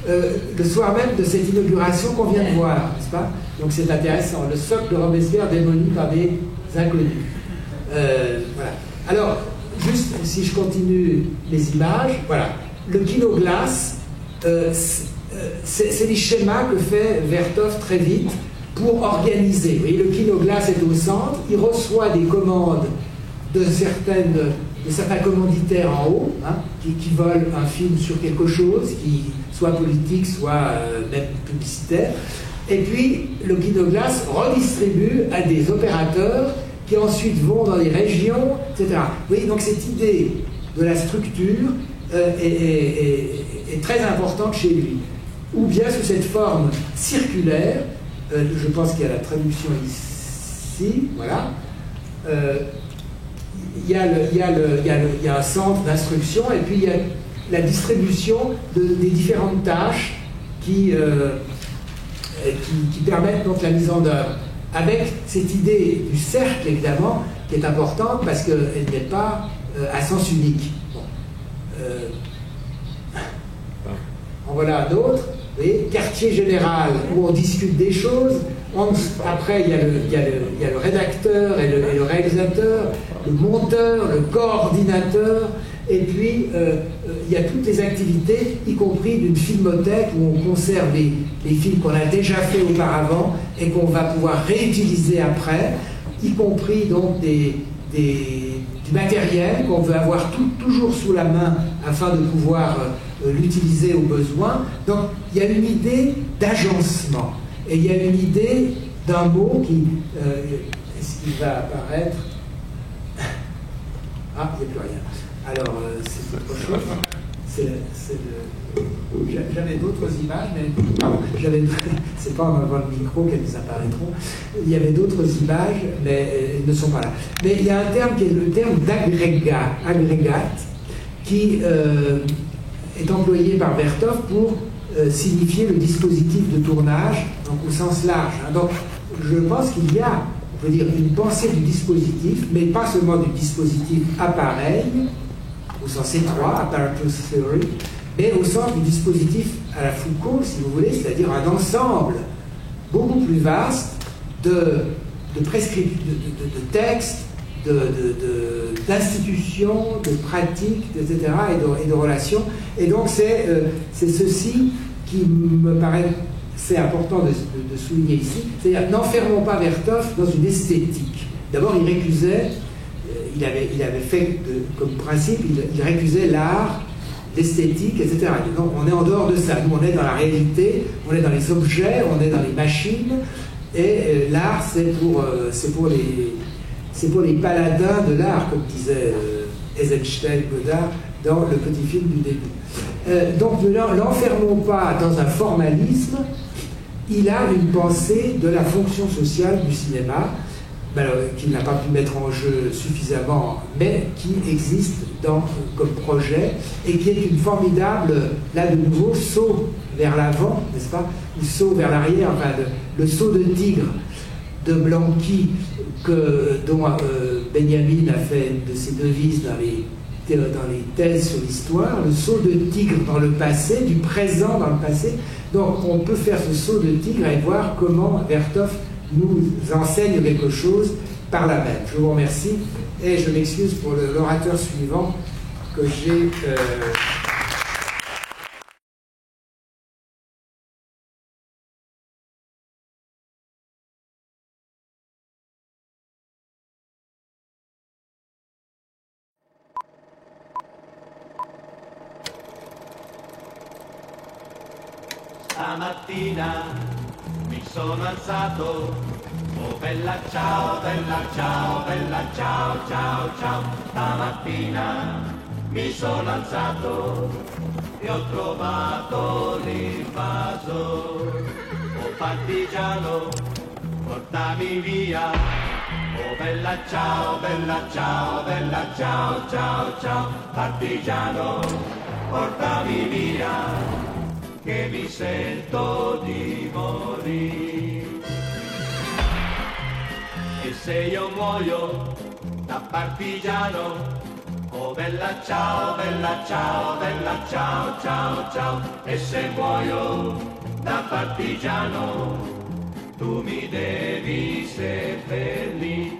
le soir même de cette inauguration qu'on vient de voir, n'est-ce pas? Donc c'est intéressant, le socle de Robespierre démoli par des inconnus. Voilà. Alors, juste si je continue les images, voilà. Le kinoglace, c'est les schémas que fait Vertov très vite pour organiser. Vous voyez, le kinoglace est au centre, il reçoit des commandes de certains commanditaires en haut, hein, qui veulent un film sur quelque chose, qui soit politique, soit même publicitaire. Et puis, le kinoglace redistribue à des opérateurs qui ensuite vont dans les régions, etc. Vous voyez, donc cette idée de la structure est très importante chez lui. Ou bien sous cette forme circulaire, je pense qu'il y a la traduction ici, voilà. Il y a un centre d'instruction et puis il y a la distribution des différentes tâches qui permettent donc la mise en œuvre. avec cette idée du cercle, évidemment, qui est importante parce qu'elle n'est pas à sens unique. Bon. En voilà un autre, vous voyez, quartier général, où on discute des choses. Après, il y a le rédacteur et le réalisateur, le monteur, le coordinateur, et puis il y a toutes les activités, y compris d'une filmothèque où on conserve les films qu'on a déjà fait auparavant et qu'on va pouvoir réutiliser après, y compris donc du matériel qu'on veut avoir toujours sous la main afin de pouvoir l'utiliser au besoin. Donc il y a une idée d'agencement. Et il y a une idée d'un mot qui... est-ce qu'il va apparaître? Ah, il n'y a plus rien. Alors, c'est autre chose. J'avais d'autres images, mais... Pardon, c'est pas en avant le micro qu'elles nous apparaîtront. Il y avait d'autres images, mais elles ne sont pas là. Mais il y a un terme qui est le terme d'agrégate, qui est employé par Vertov pour signifier le dispositif de tournage, donc au sens large. Donc, je pense qu'il y a, on peut dire, une pensée du dispositif, mais pas seulement du dispositif appareil, au sens étroit, apparatus theory, mais au sens du dispositif à la Foucault, si vous voulez, c'est-à-dire un ensemble beaucoup plus vaste de textes, d'institutions, de pratiques, etc., et de relations. Et donc c'est ceci qui me paraît important de souligner ici, c'est-à-dire n'enfermons pas Vertov dans une esthétique. D'abord, il récusait, il avait fait comme principe, il récusait l'art, l'esthétique, etc. Donc on est en dehors de ça. Nous, on est dans la réalité, on est dans les objets, on est dans les machines, et l'art, c'est pour les paladins de l'art, comme disait Eisenstein, Godard, dans le petit film du début. Donc ne l'enfermons pas dans un formalisme, il a une pensée de la fonction sociale du cinéma, qu'il n'a pas pu mettre en jeu suffisamment, mais qui existe comme projet, et qui est une formidable, là de nouveau, saut vers l'avant, n'est-ce pas, ou saut vers l'arrière, enfin le saut de tigre de Blanqui, dont Benjamin a fait une de ses devises dans les thèses sur l'histoire, le saut de tigre dans le passé, du présent dans le passé. Donc on peut faire ce saut de tigre et voir comment Vertov nous enseigne quelque chose par là même. Je vous remercie et je m'excuse pour l'orateur suivant que j'ai... Stamattina mi sono alzato, oh bella ciao, bella ciao, bella ciao, ciao, ciao. Stamattina mi sono alzato e ho trovato l'invaso. Oh partigiano, portami via, oh bella ciao, bella ciao, bella ciao, ciao, ciao. Partigiano, portami via, che mi sento di morire. E se io muoio da partigiano, oh bella ciao, bella ciao, bella ciao, ciao, ciao. E se muoio da partigiano, tu mi devi seppellire.